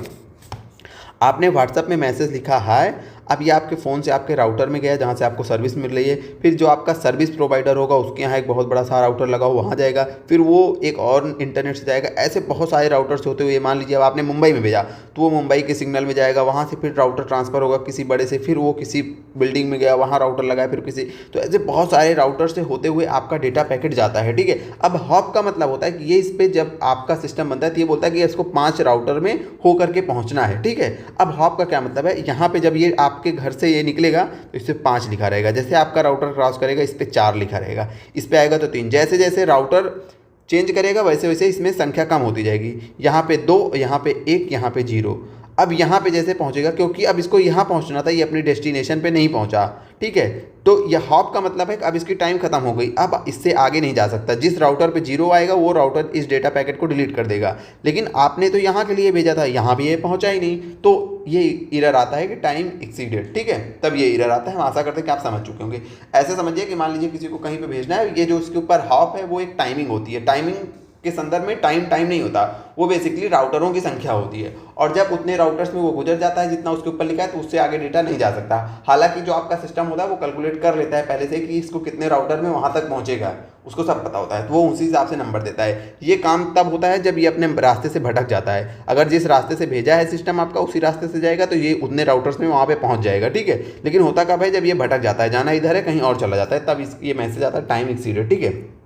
आपने व्हाट्सएप में मैसेज लिखा है, अब ये आपके फ़ोन से आपके राउटर में गया जहाँ से आपको सर्विस मिल रही है, फिर जो आपका सर्विस प्रोवाइडर होगा उसके यहाँ एक बहुत बड़ा सा राउटर लगा हो वहाँ जाएगा, फिर वो एक और इंटरनेट से जाएगा। ऐसे बहुत सारे राउटर्स होते हुए मान लीजिए अब आपने मुंबई में भेजा तो वो मुंबई के सिग्नल में जाएगा, वहाँ से फिर राउटर ट्रांसफ़र होगा किसी बड़े से, फिर वो किसी बिल्डिंग में गया वहाँ राउटर लगाया, फिर किसी, तो ऐसे बहुत सारे राउटर से होते हुए आपका डेटा पैकेट जाता है। ठीक है, अब हॉप का मतलब होता है कि ये इस पर जब आपका सिस्टम बनता है तो ये बोलता है कि इसको 5 राउटर में हो करके पहुँचना है। ठीक है, अब हॉप का क्या मतलब है? यहाँ पे जब ये आपके घर से ये निकलेगा तो इस पर 5 लिखा रहेगा, जैसे आपका राउटर क्रॉस करेगा इस पर 4 लिखा रहेगा, इस पर आएगा तो 3। जैसे जैसे राउटर चेंज करेगा वैसे वैसे इसमें संख्या कम होती जाएगी। यहाँ पे 2, यहाँ पे 1, यहाँ पे 0। अब यहाँ पे जैसे पहुँचेगा, क्योंकि अब इसको यहाँ पहुँचना था, ये अपनी डेस्टिनेशन पे नहीं पहुँचा। ठीक है, तो यह हॉप का मतलब है कि अब इसकी टाइम खत्म हो गई, अब इससे आगे नहीं जा सकता। जिस राउटर पे 0 आएगा वो राउटर इस डेटा पैकेट को डिलीट कर देगा। लेकिन आपने तो यहाँ के लिए भेजा था, यहाँ भी ये पहुँचा ही नहीं, तो ये एरर आता है कि टाइम एक्सीडेड। ठीक है, तब ये एरर आता है। हम आशा करते हैं कि आप समझ चुके होंगे। ऐसे समझिए कि मान लीजिए किसी को कहीं पे भेजना है, ये जो उसके ऊपर हॉप है वो एक टाइमिंग होती है। टाइमिंग के संदर्भ में टाइम नहीं होता, वो बेसिकली राउटरों की संख्या होती है, और जब उतने राउटर्स में वो गुजर जाता है जितना उसके ऊपर लिखा है तो उससे आगे डेटा नहीं जा सकता। हालांकि जो आपका सिस्टम होता है वो कैलकुलेट कर लेता है पहले से कि इसको कितने राउटर में वहां तक पहुंचेगा, उसको सब पता होता है, तो वो उसी हिसाब से नंबर देता है। ये काम तब होता है जब ये अपने रास्ते से भटक जाता है। अगर जिस रास्ते से भेजा है सिस्टम आपका उसी रास्ते से जाएगा तो ये उतने राउटर्स में वहाँ पे पहुँच जाएगा। ठीक है, लेकिन होता कब है? जब ये भटक जाता है, जाना इधर है कहीं और चला जाता है, तब ये मैसेज आता है टाइम एक्सीडेड। ठीक है,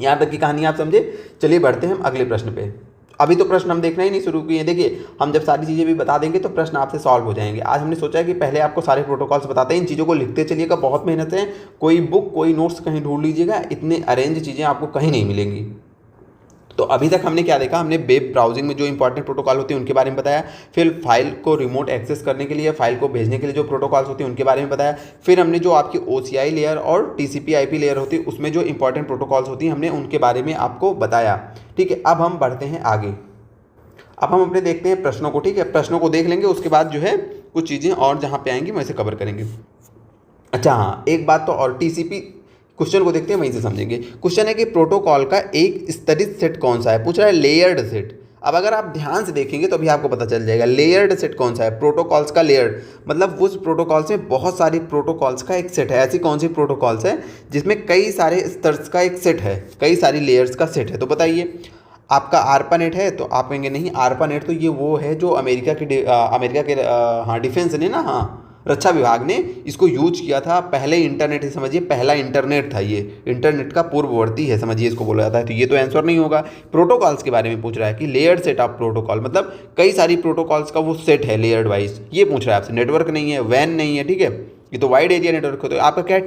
यहाँ तक की कहानी आप समझे। चलिए बढ़ते हैं हम अगले प्रश्न पे। अभी तो प्रश्न हम देखना ही नहीं शुरू किए। देखिए, हम जब सारी चीज़ें भी बता देंगे तो प्रश्न आपसे सॉल्व हो जाएंगे। आज हमने सोचा है कि पहले आपको सारे प्रोटोकॉल्स बताते हैं, इन चीज़ों को लिखते चलिएगा, बहुत मेहनत है। कोई बुक कोई नोट्स कहीं ढूंढ लीजिएगा, इतने अरेंज चीज़ें आपको कहीं नहीं मिलेंगी। तो अभी तक हमने क्या देखा? हमने वेब ब्राउजिंग में जो इंपॉर्टेंट प्रोटोकॉल होते हैं उनके बारे में बताया, फिर फाइल को रिमोट एक्सेस करने के लिए, फाइल को भेजने के लिए जो प्रोटोकॉल्स होते हैं उनके बारे में बताया, फिर हमने जो आपकी OCI लेयर और TCP/IP लेयर होती है उसमें जो इंपॉर्टेंट प्रोटोकॉल्स होती हैं हमने उनके बारे में आपको बताया। ठीक है, अब हम बढ़ते हैं आगे। अब हम अपने देखते हैं प्रश्नों को। ठीक है, प्रश्नों को देख लेंगे, उसके बाद जो है कुछ चीज़ें और जहाँ पे आएंगी वैसे कवर करेंगे। अच्छा हाँ, एक बात तो और, TCP क्वेश्चन को देखते हैं वहीं से समझेंगे। क्वेश्चन है कि प्रोटोकॉल का एक स्तरित सेट कौन सा है? पूछ रहा है लेयर्ड सेट। अब अगर आप ध्यान से देखेंगे तो अभी आपको पता चल जाएगा लेयर्ड सेट कौन सा है। प्रोटोकॉल्स का लेयर्ड मतलब उस प्रोटोकॉल्स में बहुत सारी प्रोटोकॉल्स का एक सेट है। ऐसी कौन सी प्रोटोकॉल्स है जिसमें कई सारे स्तर का एक सेट है, कई सारी लेयर्स का सेट है? तो बताइए। आपका ARPANET है तो आप कहेंगे नहीं, ARPANET तो ये वो है जो अमेरिका के हाँ डिफेंस ने ना, हाँ रक्षा विभाग ने इसको यूज किया था। पहले इंटरनेट है, समझिए पहला इंटरनेट था, ये इंटरनेट का पूर्ववर्ती है, समझिए इसको बोला जाता है। तो ये तो आंसर नहीं होगा। प्रोटोकॉल्स के बारे में पूछ रहा है कि लेयर्ड सेट ऑफ प्रोटोकॉल मतलब कई सारी प्रोटोकॉल्स का वो सेट है लेयर्ड वाइज, ये पूछ रहा है आपसे। नेटवर्क नहीं है, वैन नहीं है, ठीक है, ये तो वाइड एरिया नेटवर्क होता है। आपका क्या है?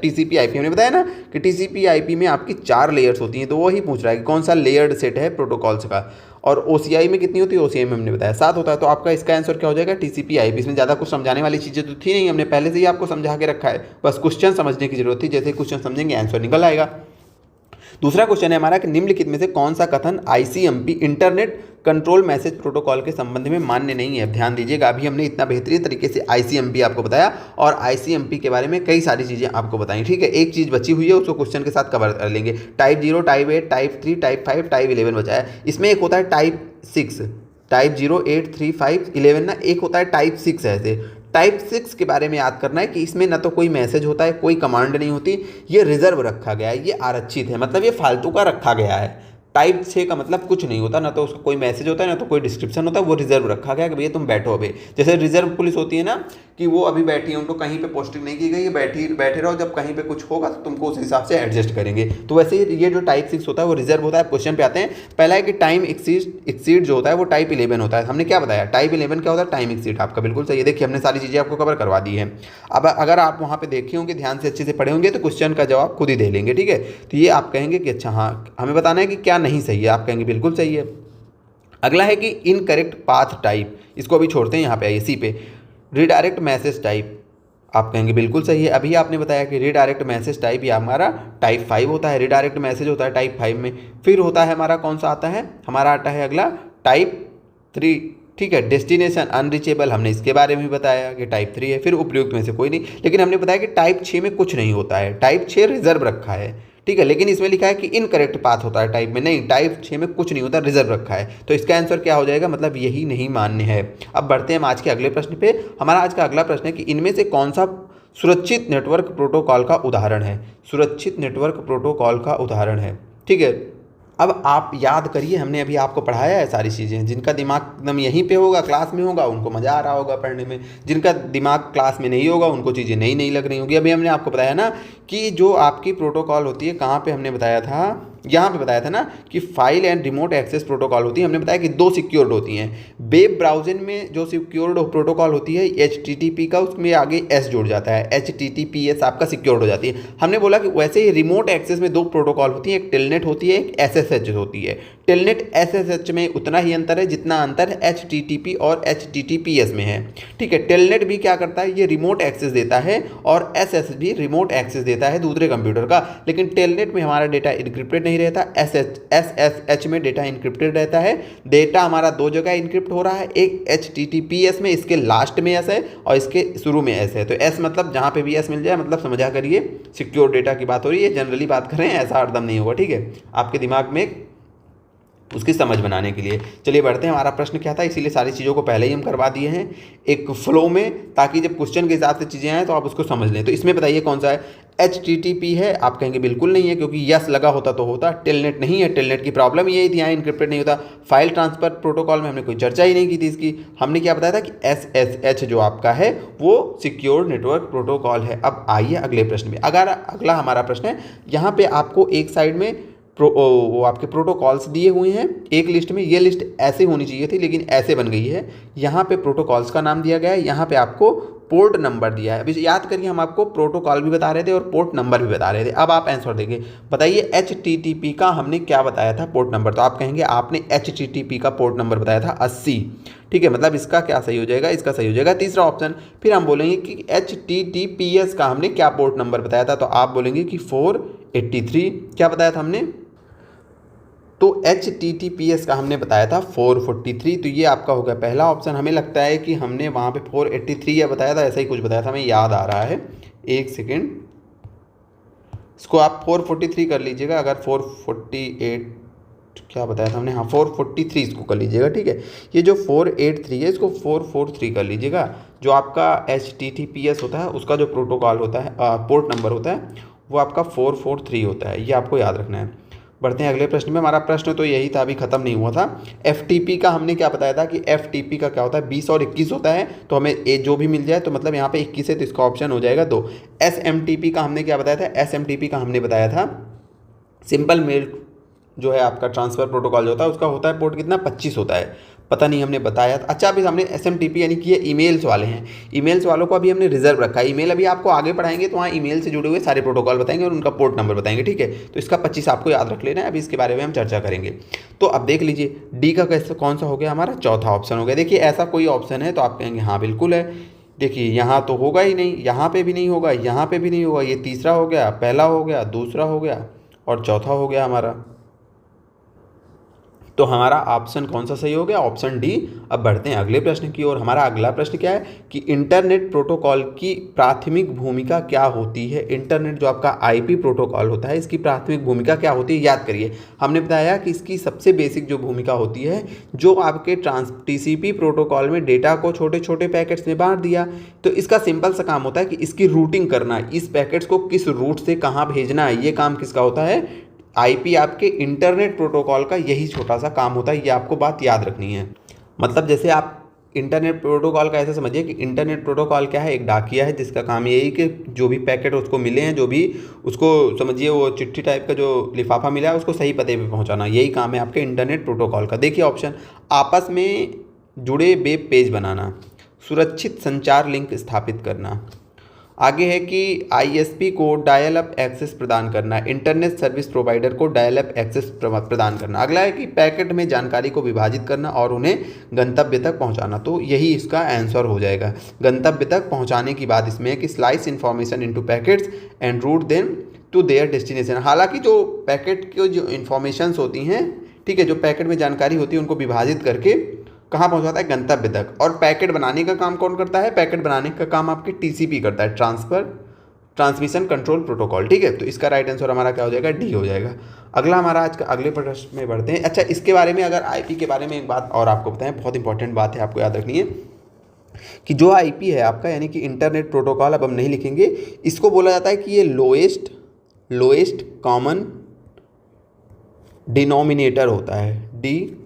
TCP/IP। हमने बताया ना कि TCP/IP में आपकी 4 लेयर्स होती हैं, तो वही पूछ रहा है कि कौन सा लेयर्ड सेट है प्रोटोकॉल्स का। और OCI में कितनी होती है? OCI में हमने बताया 7 होता है। तो आपका इसका आंसर क्या हो जाएगा? TCP/IP। इसमें ज़्यादा कुछ समझाने वाली चीज़ें तो थी नहीं, हमने पहले से ही आपको समझा के रखा है, बस क्वेश्चन समझने की जरूरत थी। जैसे क्वेश्चन समझेंगे आंसर निकल आएगा। दूसरा क्वेश्चन है हमारा कि निम्नलिखित में से कौन सा कथन ICMP internet control message protocol के संबंध में मान्य नहीं है? ध्यान दीजिएगा, अभी हमने इतना बेहतरीन तरीके से ICMP आपको बताया और ICMP के बारे में कई सारी चीज़ें आपको बताई। ठीक है, एक चीज़ बची हुई है, उसको क्वेश्चन के साथ कवर कर लेंगे। Type 0, type 8, type 3, type 5, type 11 बचा है। इसमें एक होता है टाइप 6, टाइप 0, 8, 3, 5, 11 ना, एक होता है टाइप 6 ऐसे। टाइप 6 के बारे में याद करना है कि इसमें ना तो कोई मैसेज होता है, कोई कमांड नहीं होती, ये रिजर्व रखा गया है, ये आरक्षित है, मतलब ये फालतू का रखा गया है। टाइप 6 का मतलब कुछ नहीं होता, ना तो उसका कोई मैसेज होता है ना तो कोई डिस्क्रिप्शन होता है, वो रिजर्व रखा गया कि भैया तुम बैठो अभी। जैसे रिजर्व पुलिस होती है ना कि वो अभी बैठी है, उनको कहीं पे पोस्टिंग नहीं की गई है, बैठे रहो, जब कहीं पे कुछ होगा तो तुमको उस हिसाब से एडजस्ट करेंगे। तो वैसे ही ये जो टाइप 6 होता है वो रिजर्व होता है। क्वेश्चन पे आते हैं, पहला है कि टाइम एक्सीड जो होता है वो टाइप 11 होता है। हमने क्या बताया, टाइप 11 क्या होता है, टाइम एक्सीड। आपका बिल्कुल सही है, देखिए हमने सारी चीज़ें आपको कवर करवा दी है। अब अगर आप वहाँ पे देखे होंगे, ध्यान से अच्छे से पढ़े होंगे, तो क्वेश्चन का जवाब खुद ही दे लेंगे, ठीक है। तो ये आप कहेंगे कि अच्छा हाँ, हमें बताना है कि क्या नहीं सही है, आप कहेंगे बिल्कुल सही है। अगला है कि इनकरेक्ट पाथ टाइप, इसको अभी छोड़ते हैं, यहाँ पे आइए सी पे, रीडायरेक्ट मैसेज टाइप, आप कहेंगे बिल्कुल सही है। अभी आपने बताया कि रीडायरेक्ट मैसेज टाइप ये हमारा टाइप 5 होता है, रीडायरेक्ट मैसेज होता है टाइप 5 में। फिर होता है हमारा कौन सा आता है, हमारा आता है अगला टाइप 3, ठीक है। डेस्टिनेशन अनरीचेबल, हमने इसके बारे में भी बताया कि टाइप 3 है। फिर उपयुक्त में से कोई नहीं, लेकिन हमने बताया कि टाइप 6 में कुछ नहीं होता है, टाइप 6 रिजर्व रखा है, ठीक है। लेकिन इसमें लिखा है कि इनकरेक्ट पाथ होता है टाइप में, नहीं, टाइप 6 में कुछ नहीं होता, रिजर्व रखा है। तो इसका आंसर क्या हो जाएगा, मतलब यही नहीं मान्य है। अब बढ़ते हैं हम आज के अगले प्रश्न पे। हमारा आज का अगला प्रश्न है कि इनमें से कौन सा सुरक्षित नेटवर्क प्रोटोकॉल का उदाहरण है, सुरक्षित नेटवर्क प्रोटोकॉल का उदाहरण है, ठीक है। अब आप याद करिए, हमने अभी आपको पढ़ाया है सारी चीज़ें, जिनका दिमाग एकदम यहीं पे होगा, क्लास में होगा, उनको मज़ा आ रहा होगा पढ़ने में, जिनका दिमाग क्लास में नहीं होगा उनको चीज़ें नई नई लग रही होंगी। अभी हमने आपको बताया ना कि जो आपकी प्रोटोकॉल होती है, कहाँ पे हमने बताया था, यहाँ पे बताया था ना कि file and remote access protocol होती है। हमने बताया कि दो सिक्योर्ड होती हैं। वेब ब्राउजिंग में जो सिक्योर्ड प्रोटोकॉल होती है HTTP का, उसमें आगे S जुड़ जाता है, HTTPS आपका सिक्योर्ड हो जाती है। हमने बोला कि वैसे ही रिमोट एक्सेस में दो प्रोटोकॉल होती है, एक टेलनेट होती है, एक SSH होती है। टेलनेट SSH में उतना ही अंतर है जितना अंतर HTTP और HTTPS में है, ठीक है। टेलनेट भी क्या करता है, ये रिमोट एक्सेस देता है, और SS भी रिमोट एक्सेस देता है दूसरे कंप्यूटर का। लेकिन टेलनेट में हमारा डेटा इनक्रिप्टेड नहीं रहता, SSH में डेटा इनक्रिप्टेड रहता है। डेटा हमारा दो जगह इनक्रिप्ट हो रहा है, एक HTTPS में, इसके लास्ट में S है और इसके शुरू में S है। तो S मतलब जहाँ पे भी S मिल जाए, मतलब समझा करिए सिक्योर डेटा की बात हो रही है, जनरली बात कर रहे हैं, ऐसा हरदम नहीं होगा, ठीक है। आपके दिमाग में उसकी समझ बनाने के लिए। चलिए बढ़ते हैं, हमारा प्रश्न क्या था, इसीलिए सारी चीज़ों को पहले ही हम करवा दिए हैं एक फ्लो में, ताकि जब क्वेश्चन के हिसाब से चीज़ें आएँ तो आप उसको समझ लें। तो इसमें बताइए कौन सा है, HTTP है, आप कहेंगे बिल्कुल नहीं है, क्योंकि यस लगा होता तो होता। टेलनेट नहीं है, टेलनेट की प्रॉब्लम यही थी, यहाँ इनक्रिप्टेड नहीं होता। फाइल ट्रांसफर प्रोटोकॉल में हमने कोई चर्चा ही नहीं की थी इसकी। हमने क्या बताया था कि SSH जो आपका है वो सिक्योर नेटवर्क प्रोटोकॉल है। अब आइए अगले प्रश्न में। अगर अगला हमारा प्रश्न है, यहाँ पे आपको एक साइड में वो आपके प्रोटोकॉल्स दिए हुए हैं एक लिस्ट में, ये लिस्ट ऐसे होनी चाहिए थी लेकिन ऐसे बन गई है। यहाँ पे प्रोटोकॉल्स का नाम दिया गया है, यहाँ पे आपको पोर्ट नंबर दिया है। अभी याद करिए, हम आपको प्रोटोकॉल भी बता रहे थे और पोर्ट नंबर भी बता रहे थे। अब आप आंसर देंगे, बताइए HTTP का हमने क्या बताया था पोर्ट नंबर, तो आप कहेंगे आपने HTTP का पोर्ट नंबर बताया था 80, ठीक है। मतलब इसका क्या सही हो जाएगा, इसका सही हो जाएगा तीसरा ऑप्शन। फिर हम बोलेंगे कि HTTPS का हमने क्या पोर्ट नंबर बताया था, तो आप बोलेंगे कि 483। क्या बताया था हमने, तो HTTPS का हमने बताया था 443। तो ये आपका हो गया पहला ऑप्शन। हमें लगता है कि हमने वहाँ पे 483 या बताया था, ऐसा ही कुछ बताया था, हमें याद आ रहा है, एक सेकेंड, इसको आप 443 कर लीजिएगा। अगर 448 क्या बताया था हमने, हाँ 443 इसको कर लीजिएगा, ठीक है। ये जो 483 है इसको 443 कर लीजिएगा। जो आपका HTTPS होता है उसका जो प्रोटोकॉल होता है, पोर्ट नंबर होता है, वो आपका 443 होता है, ये आपको याद रखना है। बढ़ते हैं अगले प्रश्न में। हमारा प्रश्न तो यही था, अभी खत्म नहीं हुआ था। FTP का हमने क्या बताया था कि FTP का क्या होता है, 20 और 21 होता है, तो हमें जो भी मिल जाए, तो मतलब यहाँ पे 21 है तो इसका ऑप्शन हो जाएगा 2। SMTP का हमने क्या बताया था, SMTP का हमने बताया था सिंपल मेल जो है आपका ट्रांसफ़र प्रोटोकॉल जो होता है, उसका होता है पोर्ट कितना, 25 होता है, पता नहीं हमने बताया था। अच्छा, अभी हमने SMTP यानी कि ये ईमेल्स वाले हैं, ईमेल्स वालों को अभी हमने रिजर्व रखा है। ईमेल अभी आपको आगे पढ़ाएंगे तो वहाँ ईमेल से जुड़े हुए सारे प्रोटोकॉल बताएंगे और उनका पोर्ट नंबर बताएंगे, ठीक है। तो इसका 25 आपको याद रख लेना है, अभी इसके बारे में हम चर्चा करेंगे। तो अब देख लीजिए डी का कैसे कौन सा हो गया, हमारा चौथा ऑप्शन हो गया। देखिए ऐसा कोई ऑप्शन है तो आप कहेंगे हाँ बिल्कुल है। देखिए यहाँ तो होगा ही नहीं, यहाँ पे भी नहीं होगा, यहाँ पे भी नहीं होगा, ये तीसरा हो गया, पहला हो गया, दूसरा हो गया और चौथा हो गया हमारा, तो हमारा ऑप्शन कौन सा सही हो गया? Option D. अब बढ़ते हैं अगले प्रश्न की ओर। हमारा अगला प्रश्न क्या है कि इंटरनेट प्रोटोकॉल की प्राथमिक भूमिका क्या होती है? इंटरनेट जो आपका आईपी प्रोटोकॉल होता है, इसकी प्राथमिक भूमिका क्या होती है? याद करिए, हमने बताया कि इसकी सबसे बेसिक जो भूमिका होती है, जो आपके टीसीपी प्रोटोकॉल में डेटा को छोटे छोटे पैकेट्स में बांट दिया, तो इसका सिंपल सा काम होता है कि इसकी रूटिंग करना, इस पैकेट्स को किस रूट से कहाँ भेजना है, ये काम किसका होता है? आईपी आपके इंटरनेट प्रोटोकॉल का यही छोटा सा काम होता है। ये आपको बात याद रखनी है। मतलब जैसे आप इंटरनेट प्रोटोकॉल का ऐसे समझिए कि इंटरनेट प्रोटोकॉल क्या है? एक डाकिया है जिसका काम यही कि जो भी पैकेट उसको मिले हैं, जो भी उसको समझिए वो चिट्ठी टाइप का जो लिफाफा मिला है, उसको सही पते पे पहुंचाना, यही काम है आपके इंटरनेट प्रोटोकॉल का। देखिए ऑप्शन, आपस में जुड़े वेब पेज बनाना, सुरक्षित संचार लिंक स्थापित करना, आगे है कि आईएसपी को डायल अप एक्सेस प्रदान करना, इंटरनेट सर्विस प्रोवाइडर को डायल अप एक्सेस प्रदान करना। अगला है कि पैकेट में जानकारी को विभाजित करना और उन्हें गंतव्य तक पहुंचाना। तो यही इसका आंसर हो जाएगा। गंतव्य तक पहुंचाने की बात इसमें है कि slice information into packets and route them to their destination. हालांकि जो पैकेट की जो इन्फॉर्मेशंस होती हैं, ठीक है, जो पैकेट में जानकारी होती है उनको विभाजित करके कहाँ पहुँचाता है? गंतव्य तक। और पैकेट बनाने का काम कौन करता है? पैकेट बनाने का काम आपके टीसीपी करता है, ट्रांसमिशन कंट्रोल प्रोटोकॉल। ठीक है, तो इसका राइट आंसर हमारा क्या हो जाएगा? डी हो जाएगा। अगला हमारा आज का अगले प्रश्न में बढ़ते हैं। अच्छा, इसके बारे में अगर आईपी के बारे में एक बात और आपको बताएं, बहुत इंपॉर्टेंट बात है, आपको याद रखनी है कि जो आईपी है आपका, यानी कि इंटरनेट प्रोटोकॉल, अब हम नहीं लिखेंगे, इसको बोला जाता है कि ये लोएस्ट कॉमन डिनोमिनेटर होता है,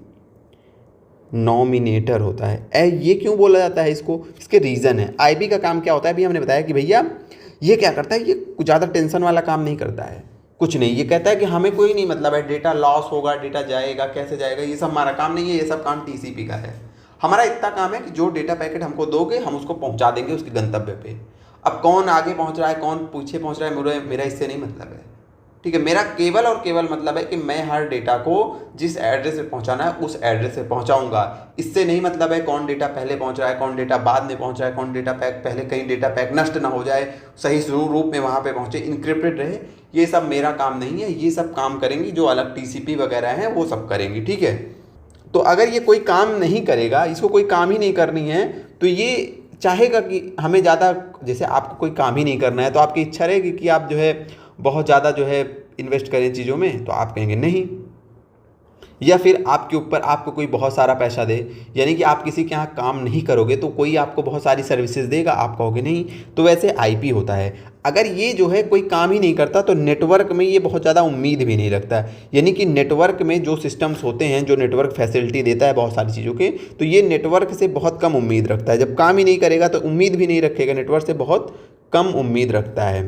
नॉमिनेटर होता है। ये क्यों बोला जाता है इसको? इसके रीज़न है। आईपी का काम क्या होता है? अभी हमने बताया कि भैया ये क्या करता है, ये कुछ ज़्यादा टेंशन वाला काम नहीं करता है, कुछ नहीं। ये कहता है कि हमें कोई नहीं मतलब है, डेटा लॉस होगा, डेटा जाएगा, कैसे जाएगा, ये सब हमारा काम नहीं है, ये सब काम टीसीपी का है। हमारा इतना काम है कि जो डेटा पैकेट हमको दोगे हम उसको पहुँचा देंगे उसके गंतव्य पे। अब कौन आगे पहुँच रहा है, कौन पीछे पहुँच रहा है, मेरा इससे नहीं मतलब है। ठीक है, मेरा केवल और केवल मतलब है कि मैं हर डेटा को जिस एड्रेस पे पहुंचाना है उस एड्रेस पे पहुंचाऊंगा। इससे नहीं मतलब है कौन डेटा पहले पहुंच रहा है, कौन डेटा बाद में पहुंच रहा है, कौन डेटा पैक पहले, कहीं डेटा पैक नष्ट ना हो जाए, सही रूप में वहां पे पहुंचे, इनक्रिप्टेड रहे, ये सब मेरा काम नहीं है। ये सब काम करेंगी जो अलग टीसीपी वगैरह हैं, वो सब करेंगी। ठीक है, तो अगर ये कोई काम नहीं करेगा, इसको कोई काम ही नहीं करनी है, तो ये चाहेगा कि हमें ज़्यादा, जैसे आपको कोई काम ही नहीं करना है तो आपकी इच्छा रहेगी कि आप जो है बहुत ज़्यादा जो है इन्वेस्ट करें चीज़ों में, तो आप कहेंगे नहीं। या फिर आपके ऊपर आपको कोई बहुत सारा पैसा दे, यानी कि आप किसी के यहाँ काम नहीं करोगे तो कोई आपको बहुत सारी सर्विसेज देगा, आप कहोगे नहीं। तो वैसे आईपी होता है। अगर ये जो है कोई काम ही नहीं करता तो नेटवर्क में ये बहुत ज़्यादा उम्मीद भी नहीं रखता है। यानी कि नेटवर्क में जो सिस्टम्स होते हैं, जो नेटवर्क फैसिलिटी देता है बहुत सारी चीज़ों के, तो ये नेटवर्क से बहुत कम उम्मीद रखता है। जब काम ही नहीं करेगा तो उम्मीद भी नहीं रखेगा, नेटवर्क से बहुत कम उम्मीद रखता है,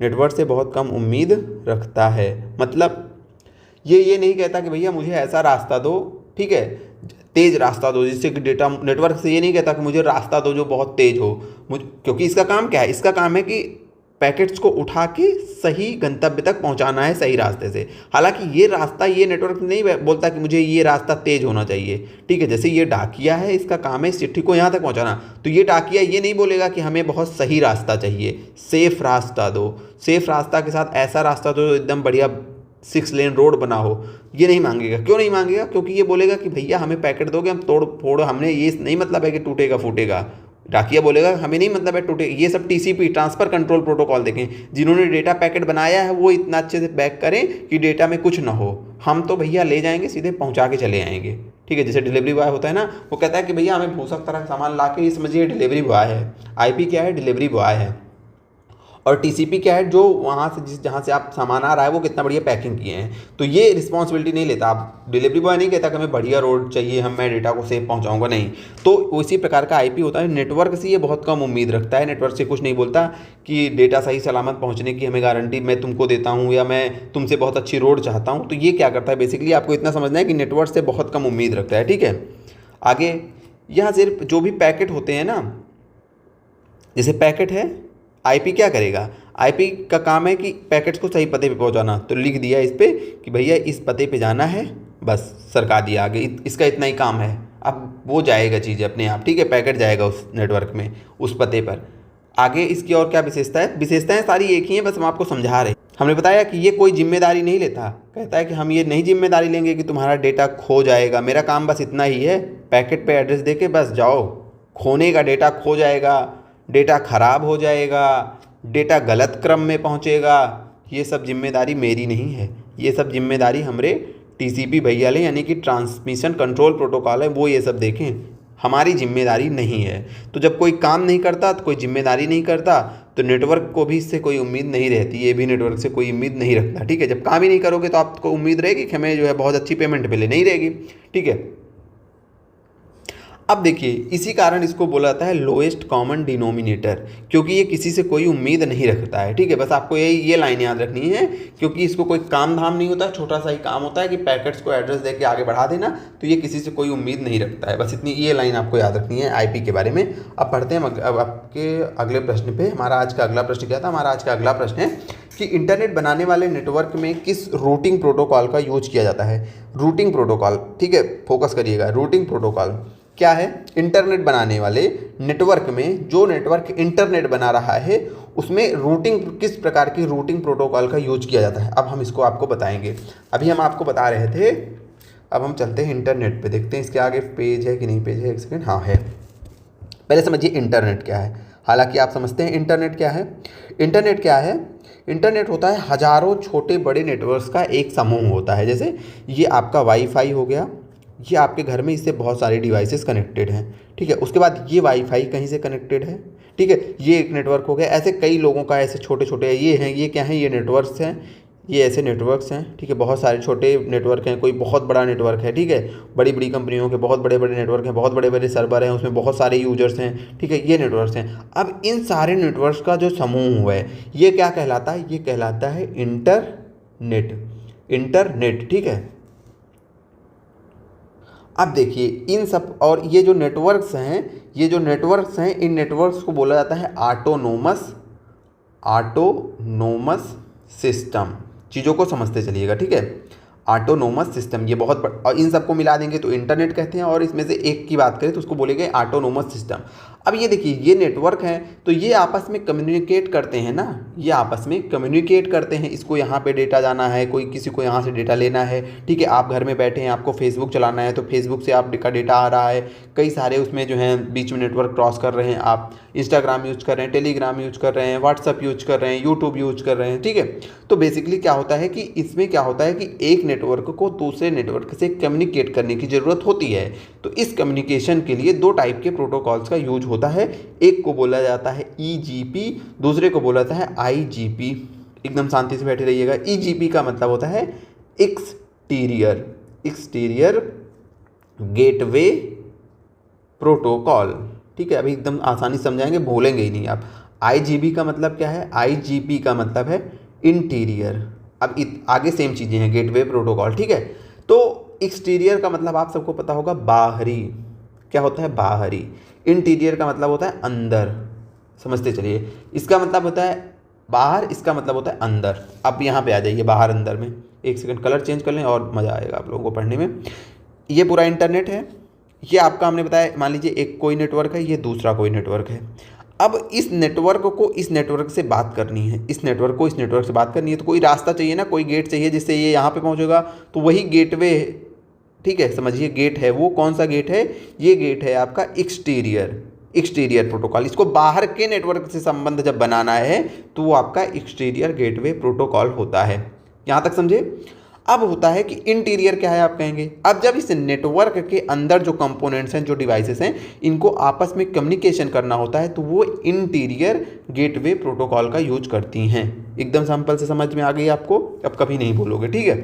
नेटवर्क से बहुत कम उम्मीद रखता है। मतलब ये नहीं कहता कि भैया मुझे ऐसा रास्ता दो, ठीक है, तेज़ रास्ता दो जिससे कि डेटा, नेटवर्क से ये नहीं कहता कि मुझे रास्ता दो जो बहुत तेज़ हो, क्योंकि इसका काम क्या है? इसका काम है कि पैकेट्स को उठा के सही गंतव्य तक पहुंचाना है सही रास्ते से। हालांकि ये रास्ता, ये नेटवर्क नहीं बोलता कि मुझे ये रास्ता तेज होना चाहिए। ठीक है, जैसे ये डाकिया है, इसका काम है इस चिट्ठी को यहाँ तक पहुँचाना, तो ये डाकिया ये नहीं बोलेगा कि हमें बहुत सही रास्ता चाहिए, सेफ रास्ता दो, सेफ रास्ता के साथ ऐसा रास्ता दो जो एकदम बढ़िया 6 लेन रोड बना हो, ये नहीं मांगेगा। क्यों नहीं मांगेगा? क्योंकि ये बोलेगा कि भैया हमें पैकेट दोगे, हम तोड़ फोड़, हमने ये नहीं मतलब है कि टूटेगा फूटेगा। डाकिया बोलेगा हमें नहीं मतलब है टूटे। ये सब टीसीपी, ट्रांसफ़र कंट्रोल प्रोटोकॉल देखें, जिन्होंने डेटा पैकेट बनाया है वो इतना अच्छे से पैक करें कि डेटा में कुछ ना हो। हम तो भैया ले जाएंगे, सीधे पहुंचा के चले आएंगे। ठीक है, जैसे डिलीवरी बॉय होता है ना, वो कहता है कि भैया हमें भूसक तरह सामान ला के, ये समझिए डिलीवरी बॉय है। आईपी क्या है? डिलीवरी बॉय है। और टीसीपी क्या है? जो वहाँ से जहाँ से आप सामान आ रहा है वो कितना बढ़िया पैकिंग किए हैं, तो ये रिस्पॉन्सिबिलिटी नहीं लेता। आप डिलीवरी बॉय नहीं कहता कि हमें बढ़िया रोड चाहिए, मैं डेटा को सेफ पहुँचाऊँगा, नहीं। तो उसी प्रकार का आईपी होता है। नेटवर्क से ये बहुत कम उम्मीद रखता है, नेटवर्क से कुछ नहीं बोलता कि डेटा सही सलामत पहुँचने की हमें गारंटी मैं तुमको देता हूँ, या मैं तुमसे बहुत अच्छी रोड चाहता हूँ। तो ये क्या करता है? बेसिकली आपको इतना समझना है कि नेटवर्क से बहुत कम उम्मीद रखता है। ठीक है, आगे यहाँ सिर्फ जो भी पैकेट होते हैं ना, जैसे पैकेट है, आईपी क्या करेगा? आईपी का काम है कि पैकेट्स को सही पते पे पहुंचाना। तो लिख दिया इस पे कि भैया इस पते पे जाना है, बस सरका दिया आगे, इसका इतना ही काम है। अब वो जाएगा चीज़ें अपने आप, ठीक है, पैकेट जाएगा उस नेटवर्क में, उस पते पर। आगे इसकी और क्या विशेषता है? विशेषताएं सारी एक ही हैं, बस हम आपको समझा रहे हैं। हमने बताया कि ये कोई जिम्मेदारी नहीं लेता, कहता है कि हम ये नहीं जिम्मेदारी लेंगे कि तुम्हारा डेटा खो जाएगा, मेरा काम बस इतना ही है, पैकेट पे एड्रेस दे के बस जाओ। खोने का डेटा खो जाएगा, डेटा ख़राब हो जाएगा, डेटा गलत क्रम में पहुंचेगा, ये सब जिम्मेदारी मेरी नहीं है, ये सब जिम्मेदारी हमारे टीसीपी भैया ले, यानी कि ट्रांसमिशन कंट्रोल प्रोटोकॉल है, वो ये सब देखें, हमारी जिम्मेदारी नहीं है। तो जब कोई काम नहीं करता, तो कोई जिम्मेदारी नहीं करता, तो नेटवर्क को भी इससे कोई उम्मीद नहीं रहती, ये भी नेटवर्क से कोई उम्मीद नहीं रखता। ठीक है, जब काम ही नहीं करोगे तो आपको उम्मीद रहेगी कि हमें जो है बहुत अच्छी पेमेंट मिले? नहीं रहेगी। ठीक है, अब देखिए इसी कारण इसको बोला जाता है लोएस्ट कॉमन डिनोमिनेटर, क्योंकि ये किसी से कोई उम्मीद नहीं रखता है। ठीक है, बस आपको ये लाइन याद रखनी है, क्योंकि इसको कोई काम धाम नहीं होता है, छोटा सा ही काम होता है कि पैकेट्स को एड्रेस दे के आगे बढ़ा देना, तो ये किसी से कोई उम्मीद नहीं रखता है। बस इतनी ये लाइन आपको याद रखनी है आईपी के बारे में। अब पढ़ते हैं अब आपके अगले प्रश्न पे। हमारा आज का अगला प्रश्न क्या था? हमारा आज का अगला प्रश्न है कि इंटरनेट बनाने वाले नेटवर्क में किस रूटिंग प्रोटोकॉल का यूज किया जाता है? रूटिंग प्रोटोकॉल, ठीक है, फोकस करिएगा। रूटिंग प्रोटोकॉल क्या है? इंटरनेट बनाने वाले नेटवर्क में, जो नेटवर्क इंटरनेट बना रहा है उसमें रूटिंग, किस प्रकार की रूटिंग प्रोटोकॉल का यूज किया जाता है, अब हम इसको आपको बताएंगे। अभी हम आपको बता रहे थे, अब हम चलते हैं इंटरनेट पे, देखते हैं इसके आगे पेज है कि नहीं पेज है। एक सेकेंड, हाँ है। पहले समझिए इंटरनेट क्या है। हालांकि आप समझते हैं इंटरनेट क्या है। इंटरनेट क्या है? इंटरनेट होता है हजारों छोटे बड़े नेटवर्क्स का एक समूह होता है। जैसे ये आपका वाईफाई हो गया, ये आपके घर में इससे बहुत सारे डिवाइसेस कनेक्टेड हैं। ठीक है, उसके बाद ये वाईफाई कहीं से कनेक्टेड है। ठीक है, ये एक नेटवर्क हो गया। ऐसे कई लोगों का ऐसे छोटे छोटे ये हैं, ये क्या हैं? ये नेटवर्क्स हैं, ये ऐसे नेटवर्क्स हैं। ठीक है, बहुत सारे छोटे नेटवर्क हैं, कोई बहुत बड़ा नेटवर्क है। ठीक है, बड़ी बड़ी कंपनियों के बहुत बड़े बड़े नेटवर्क हैं, बहुत बड़े बड़े सर्वर हैं, उसमें बहुत सारे यूजर्स हैं। ठीक है, ये नेटवर्क्स हैं। अब इन सारे नेटवर्क्स का जो समूह है ये क्या कहलाता है? ये कहलाता है इंटरनेट। इंटरनेट, ठीक है। अब देखिए इन सब, और ये जो नेटवर्क्स हैं, ये जो नेटवर्क्स हैं, इन नेटवर्क्स को बोला जाता है ऑटोनोमस सिस्टम। चीज़ों को समझते चलिएगा। ठीक है, ऑटोनोमस सिस्टम, ये बहुत और इन सबको मिला देंगे तो इंटरनेट कहते हैं, और इसमें से एक की बात करें तो उसको बोलेंगे ऑटोनोमस सिस्टम। अब ये देखिए ये नेटवर्क हैं, तो ये आपस में कम्युनिकेट करते हैं ना, ये आपस में कम्युनिकेट करते हैं। इसको यहाँ पे डेटा जाना है, कोई किसी को यहाँ से डेटा लेना है। ठीक है, आप घर में बैठे हैं, आपको फेसबुक चलाना है, तो फेसबुक से आपका डेटा आ रहा है, कई सारे उसमें जो हैं बीच में नेटवर्क क्रॉस कर रहे हैं। आप इंस्टाग्राम यूज कर रहे हैं, टेलीग्राम यूज कर रहे हैं, व्हाट्सअप यूज कर रहे हैं, यूट्यूब यूज कर रहे हैं। ठीक है, तो बेसिकली क्या होता है कि इसमें क्या होता है कि एक नेटवर्क को दूसरे नेटवर्क से कम्युनिकेट करने की ज़रूरत होती है। तो इस कम्युनिकेशन के लिए दो टाइप के प्रोटोकॉल्स का यूज होता है। एक को बोला जाता है ईजीपी, दूसरे को बोला जाता है आईजीपी। एकदम शांति से बैठे रहिएगा। ईजीपी का मतलब होता है एक्सटीरियर गेटवे प्रोटोकॉल। ठीक है, अभी एकदम आसानी से समझाएंगे, भूलेंगे ही नहीं आप। आईजीपी का मतलब क्या है? आईजीपी का मतलब है इंटीरियर। अब आगे सेम चीज़ें हैं, गेटवे प्रोटोकॉल। ठीक है, तो एक्सटीरियर का मतलब आप सबको पता होगा, बाहरी। क्या होता है? बाहरी। इंटीरियर का मतलब होता है अंदर। समझते चलिए, इसका मतलब होता है बाहर, इसका मतलब होता है अंदर। अब यहाँ पे आ जाइए बाहर अंदर में। एक सेकंड कलर चेंज कर लें और मज़ा आएगा आप लोगों को पढ़ने में। ये पूरा इंटरनेट है, ये आपका हमने बताया, मान लीजिए एक कोई नेटवर्क है, ये दूसरा कोई नेटवर्क है। अब इस नेटवर्क को इस नेटवर्क से बात करनी है, इस नेटवर्क को इस नेटवर्क से बात करनी है, तो कोई रास्ता चाहिए ना, कोई गेट चाहिए जिससे ये यहाँ पे पहुँचेगा, तो वही गेटवे है। ठीक है, समझिए गेट है, वो कौन सा गेट है? ये गेट है आपका एक्सटीरियर प्रोटोकॉल। इसको बाहर के नेटवर्क से संबंध जब बनाना है तो वो आपका एक्सटीरियर गेटवे प्रोटोकॉल होता है। यहाँ तक समझे? अब होता है कि इंटीरियर क्या है आप कहेंगे। अब जब इस नेटवर्क के अंदर जो कंपोनेंट्स हैं, जो डिवाइसेस हैं, इनको आपस में कम्युनिकेशन करना होता है, तो वो इंटीरियर गेटवे प्रोटोकॉल का यूज करती हैं। एकदम सिंपल से समझ में आ गई आपको, अब कभी नहीं भूलोगे। ठीक है,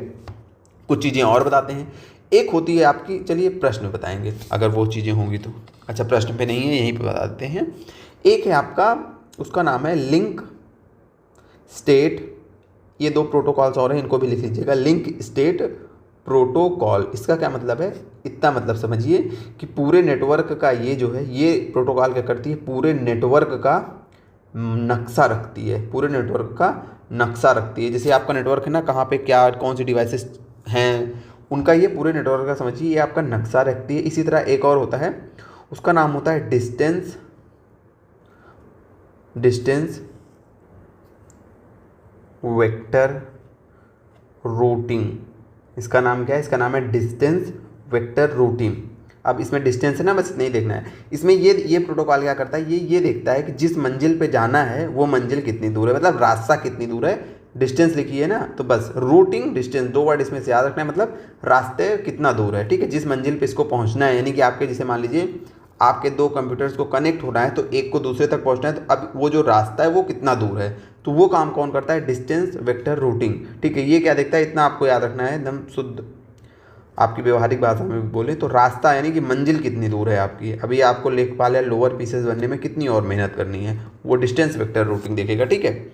कुछ चीज़ें और बताते हैं। एक होती है आपकी, चलिए प्रश्न बताएंगे अगर वो चीज़ें होंगी तो। अच्छा, प्रश्न पे नहीं है, यहीं पे बता देते हैं। एक है आपका, उसका नाम है लिंक स्टेट। ये दो प्रोटोकॉल्स और हैं, इनको भी लिख लीजिएगा। लिंक स्टेट प्रोटोकॉल, इसका क्या मतलब है? इतना मतलब समझिए कि पूरे नेटवर्क का ये जो है, ये प्रोटोकॉल क्या करती है? पूरे नेटवर्क का नक्शा रखती है, पूरे नेटवर्क का नक्शा रखती है। जैसे आपका नेटवर्क है ना, कहाँ पे क्या कौन सी डिवाइसेस हैं, उनका ये पूरे नेटवर्क का समझिए, ये आपका नक्शा रखती है। इसी तरह एक और होता है, उसका नाम होता है डिस्टेंस डिस्टेंस वेक्टर रूटिंग। इसका नाम क्या है? इसका नाम है डिस्टेंस वेक्टर रूटिंग। अब इसमें डिस्टेंस है ना, बस नहीं देखना है। इसमें ये प्रोटोकॉल क्या करता है, ये देखता है कि जिस मंजिल पे जाना है वो मंजिल कितनी दूर है, मतलब रास्ता कितनी दूर है। डिस्टेंस लिखी है ना, तो बस रूटिंग डिस्टेंस, दो वर्ड इसमें से याद रखना है, मतलब रास्ते कितना दूर है, ठीक है। जिस मंजिल पे इसको पहुंचना है, यानी कि आपके जैसे मान लीजिए आपके दो कंप्यूटर्स को कनेक्ट होना है, तो एक को दूसरे तक पहुंचना है, तो अब वो जो रास्ता है वो कितना दूर है, तो वो काम कौन करता है? डिस्टेंस वेक्टर रूटिंग, ठीक है। ये क्या देखता है, इतना आपको याद रखना है, एकदम शुद्ध आपकी व्यवहारिक भाषा में बोले तो रास्ता यानी कि मंजिल कितनी दूर है आपकी। अभी आपको लेखपाल या लोअर पीसेस बनने में कितनी और मेहनत करनी है, वो डिस्टेंस वेक्टर रूटिंग देखेगा, ठीक है।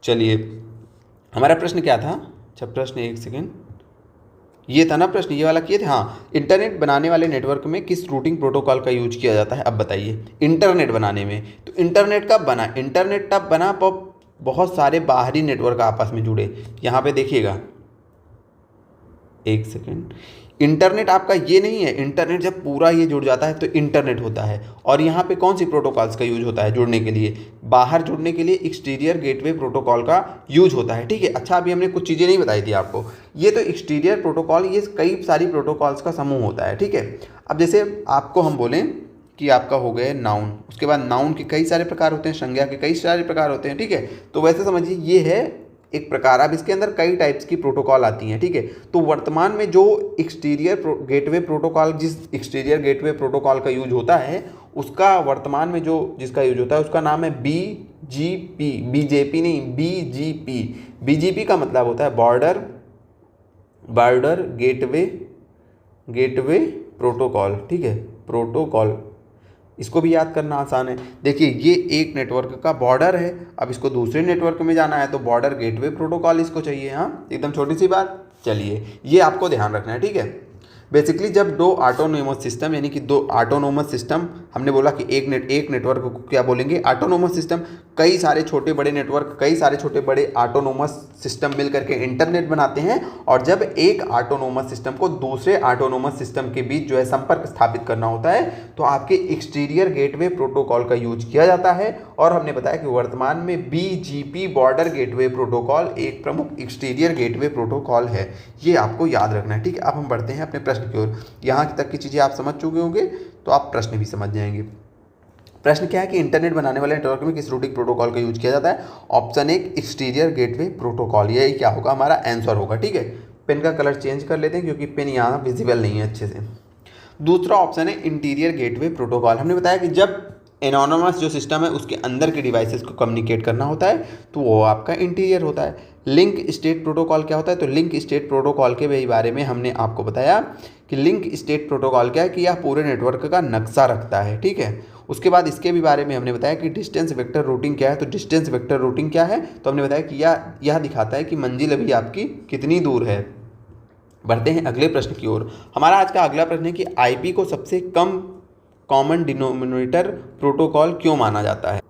चलिए, हमारा प्रश्न क्या था? अच्छा, प्रश्न एक सेकेंड, ये था ना प्रश्न, ये वाला किए थे। हाँ, इंटरनेट बनाने वाले नेटवर्क में किस रूटिंग प्रोटोकॉल का यूज किया जाता है? अब बताइए। इंटरनेट बनाने में, तो इंटरनेट कब बना? इंटरनेट तब बना जब बहुत सारे बाहरी नेटवर्क आपस में जुड़े। यहाँ पे देखिएगा, एक सेकेंड, इंटरनेट आपका ये नहीं है, इंटरनेट जब पूरा ये जुड़ जाता है तो इंटरनेट होता है। और यहाँ पे कौन सी प्रोटोकॉल्स का यूज होता है जुड़ने के लिए? बाहर जुड़ने के लिए एक्सटीरियर गेटवे प्रोटोकॉल का यूज होता है, ठीक है। अच्छा, अभी हमने कुछ चीज़ें नहीं बताई थी आपको। ये तो एक्सटीरियर प्रोटोकॉल, ये कई सारी प्रोटोकॉल्स का समूह होता है, ठीक है। अब जैसे आपको हम बोलें कि आपका हो गए नाउन, उसके बाद नाउन के कई सारे प्रकार होते हैं, संज्ञा के कई सारे प्रकार होते हैं, ठीक है। तो वैसे समझिए ये है एक प्रकार। अब इसके अंदर कई टाइप्स की प्रोटोकॉल आती हैं, ठीक है। तो वर्तमान में जो एक्सटीरियर गेटवे प्रोटोकॉल, जिस एक्सटीरियर गेटवे प्रोटोकॉल का यूज होता है, उसका वर्तमान में जो जिसका यूज होता है उसका नाम है BGP, BJP नहीं, BGP। BGP का मतलब होता है बॉर्डर गेटवे प्रोटोकॉल, ठीक है, प्रोटोकॉल। इसको भी याद करना आसान है। देखिए, ये एक नेटवर्क का बॉर्डर है, अब इसको दूसरे नेटवर्क में जाना है तो बॉर्डर गेटवे प्रोटोकॉल इसको चाहिए। हाँ, एकदम छोटी सी बात। चलिए, ये आपको ध्यान रखना है, ठीक है। बेसिकली जब दो ऑटोनोमस सिस्टम, यानी कि दो ऑटोनोमस सिस्टम, हमने बोला कि एक नेटवर्क को क्या बोलेंगे? Autonomous system. कई सारे छोटे बड़े नेटवर्क, कई सारे छोटे बड़े ऑटोनोमस सिस्टम मिल करके इंटरनेट बनाते हैं। और जब एक ऑटोनोमस सिस्टम को दूसरे ऑटोनोमस सिस्टम के बीच जो है संपर्क स्थापित करना होता है, तो आपके एक्सटीरियर गेटवे प्रोटोकॉल का यूज किया जाता है। और हमने बताया कि वर्तमान में BGP बॉर्डर गेटवे प्रोटोकॉल एक प्रमुख एक्सटीरियर गेटवे प्रोटोकॉल है। ये आपको याद रखना है, ठीक है। अब हम बढ़ते हैं अपने प्रश्न की ओर। यहाँ तक की चीज़ें आप समझ चुके होंगे तो आप प्रश्न भी समझ जाएंगे। प्रश्न क्या है कि इंटरनेट बनाने वाले नेटवर्क में किस रूटिंग प्रोटोकॉल का यूज किया जाता है? ऑप्शन एक, एक्सटीरियर गेटवे प्रोटोकॉल। यही क्या होगा? हमारा आंसर होगा, ठीक है। पेन का कलर चेंज कर लेते हैं क्योंकि पेन यहाँ विजिबल नहीं है अच्छे से। दूसरा ऑप्शन है इंटीरियर गेटवे प्रोटोकॉल। हमने बताया कि जब एनोनिमस जो सिस्टम है उसके अंदर के डिवाइसेस को कम्युनिकेट करना होता है तो वो आपका इंटीरियर होता है। लिंक स्टेट प्रोटोकॉल क्या होता है? तो लिंक स्टेट प्रोटोकॉल के बारे में हमने आपको बताया कि लिंक स्टेट प्रोटोकॉल क्या है कि यह पूरे नेटवर्क का नक्शा रखता है, ठीक है। उसके बाद इसके भी बारे में हमने बताया कि डिस्टेंस वेक्टर रूटिंग क्या है। तो डिस्टेंस वेक्टर रूटिंग क्या है? तो हमने बताया कि यह दिखाता है कि मंजिल अभी आपकी कितनी दूर है। बढ़ते हैं अगले प्रश्न की ओर। हमारा आज का अगला प्रश्न है कि IP को सबसे कम कॉमन डिनोमिनेटर प्रोटोकॉल क्यों माना जाता है?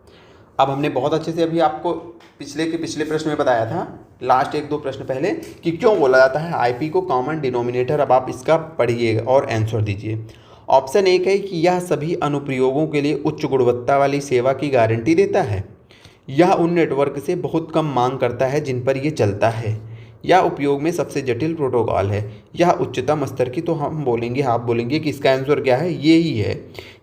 अब हमने बहुत अच्छे से अभी आपको पिछले प्रश्न में बताया था, लास्ट एक दो प्रश्न पहले, कि क्यों बोला जाता है IP को कॉमन डिनोमिनेटर। अब आप इसका पढ़िए और आंसर दीजिए। ऑप्शन एक है कि यह सभी अनुप्रयोगों के लिए उच्च गुणवत्ता वाली सेवा की गारंटी देता है। यह उन नेटवर्क से बहुत कम मांग करता है जिन पर यह चलता है। यह उपयोग में सबसे जटिल प्रोटोकॉल है। यह उच्चतम स्तर की, तो हम बोलेंगे, आप बोलेंगे कि इसका आंसर क्या है? ये ही है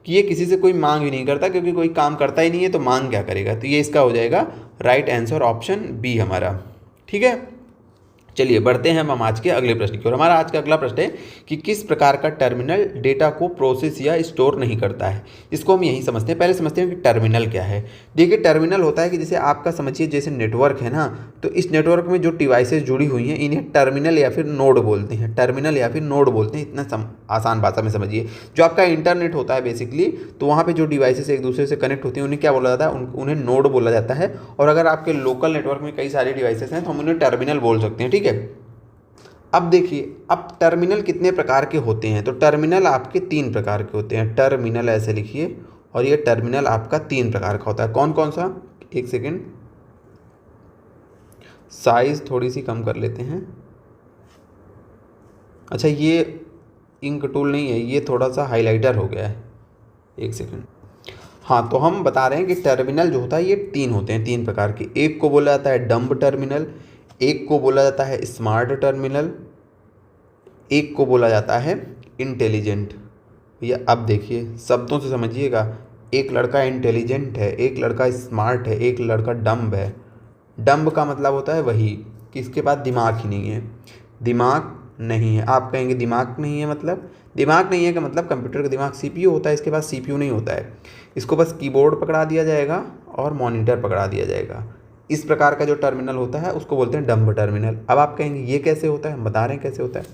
कि ये किसी से कोई मांग ही नहीं करता, क्योंकि कोई काम करता ही नहीं है तो मांग क्या करेगा। तो ये इसका हो जाएगा राइट आंसर, ऑप्शन बी हमारा, ठीक है। चलिए बढ़ते हैं हम आज के अगले प्रश्न की ओर। हमारा आज का अगला प्रश्न है कि किस प्रकार का टर्मिनल डेटा को प्रोसेस या स्टोर नहीं करता है। इसको हम यही समझते हैं। पहले समझते हैं कि टर्मिनल क्या है। देखिए, टर्मिनल होता है कि जैसे आपका समझिए जैसे नेटवर्क है ना, तो इस नेटवर्क में जो डिवाइसेस जुड़ी हुई हैं इन्हें टर्मिनल या फिर नोड बोलते हैं। टर्मिनल या फिर नोड बोलते हैं, इतना आसान भाषा में समझिए। जो आपका इंटरनेट होता है बेसिकली, तो वहाँ पर जो डिवाइसेस एक दूसरे से कनेक्ट होती हैं उन्हें क्या बोला जाता है? उन्हें नोड बोला जाता है। और अगर आपके लोकल नेटवर्क में कई सारे डिवाइसेस हैं तो हम उन्हें टर्मिनल बोल सकते हैं, ठीक है। अब देखिए, अब टर्मिनल कितने प्रकार के होते हैं? तो टर्मिनल आपके 3 प्रकार के होते हैं। टर्मिनल ऐसे लिखिए, और ये टर्मिनल आपका 3 प्रकार का होता है। कौन कौन सा? एक सेकेंड, साइज थोड़ी सी कम कर लेते हैं। अच्छा, ये इंक टूल नहीं है, ये थोड़ा सा हाइलाइटर हो गया है। एक सेकेंड। हाँ, तो हम बता रहे हैं कि टर्मिनल जो होता है ये 3 होते हैं, 3 प्रकार के। एक को बोला जाता है डम्ब टर्मिनल, एक को बोला जाता है स्मार्ट टर्मिनल, एक को बोला जाता है इंटेलिजेंट। भैया अब देखिए शब्दों से समझिएगा, एक लड़का इंटेलिजेंट है, एक लड़का स्मार्ट है, एक लड़का डम्ब है। डम्ब का मतलब होता है वही कि इसके पास दिमाग ही नहीं है, दिमाग नहीं है। आप कहेंगे दिमाग नहीं है मतलब, दिमाग नहीं है का मतलब कंप्यूटर का दिमाग सीपीयू होता है, इसके पास सीपीयू नहीं होता है। इसको बस कीबोर्ड पकड़ा दिया जाएगा और मॉनिटर पकड़ा दिया जाएगा। इस प्रकार का जो टर्मिनल होता है उसको बोलते हैं डम्ब टर्मिनल। अब आप कहेंगे ये कैसे होता है, हम बता रहे हैं कैसे होता है।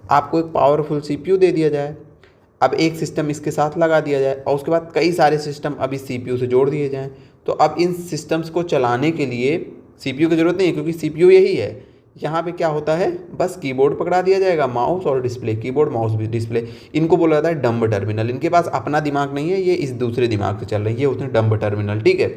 आपको एक पावरफुल सीपीयू दे दिया जाए, अब एक सिस्टम इसके साथ लगा दिया जाए और उसके बाद कई सारे सिस्टम अब इस सीपीयू से जोड़ दिए जाएं। तो अब इन सिस्टम्स को चलाने के लिए सीपीयू की ज़रूरत नहीं है, क्योंकि सीपीयू यही है। यहाँ पे क्या होता है, बस कीबोर्ड पकड़ा दिया जाएगा, माउस और डिस्प्ले, कीबोर्ड माउस भी डिस्प्ले। इनको बोला जाता है डम्ब टर्मिनल। इनके पास अपना दिमाग नहीं है, ये इस दूसरे दिमाग से चल रहे हैं, ये होते हैं डम्ब टर्मिनल। ठीक है।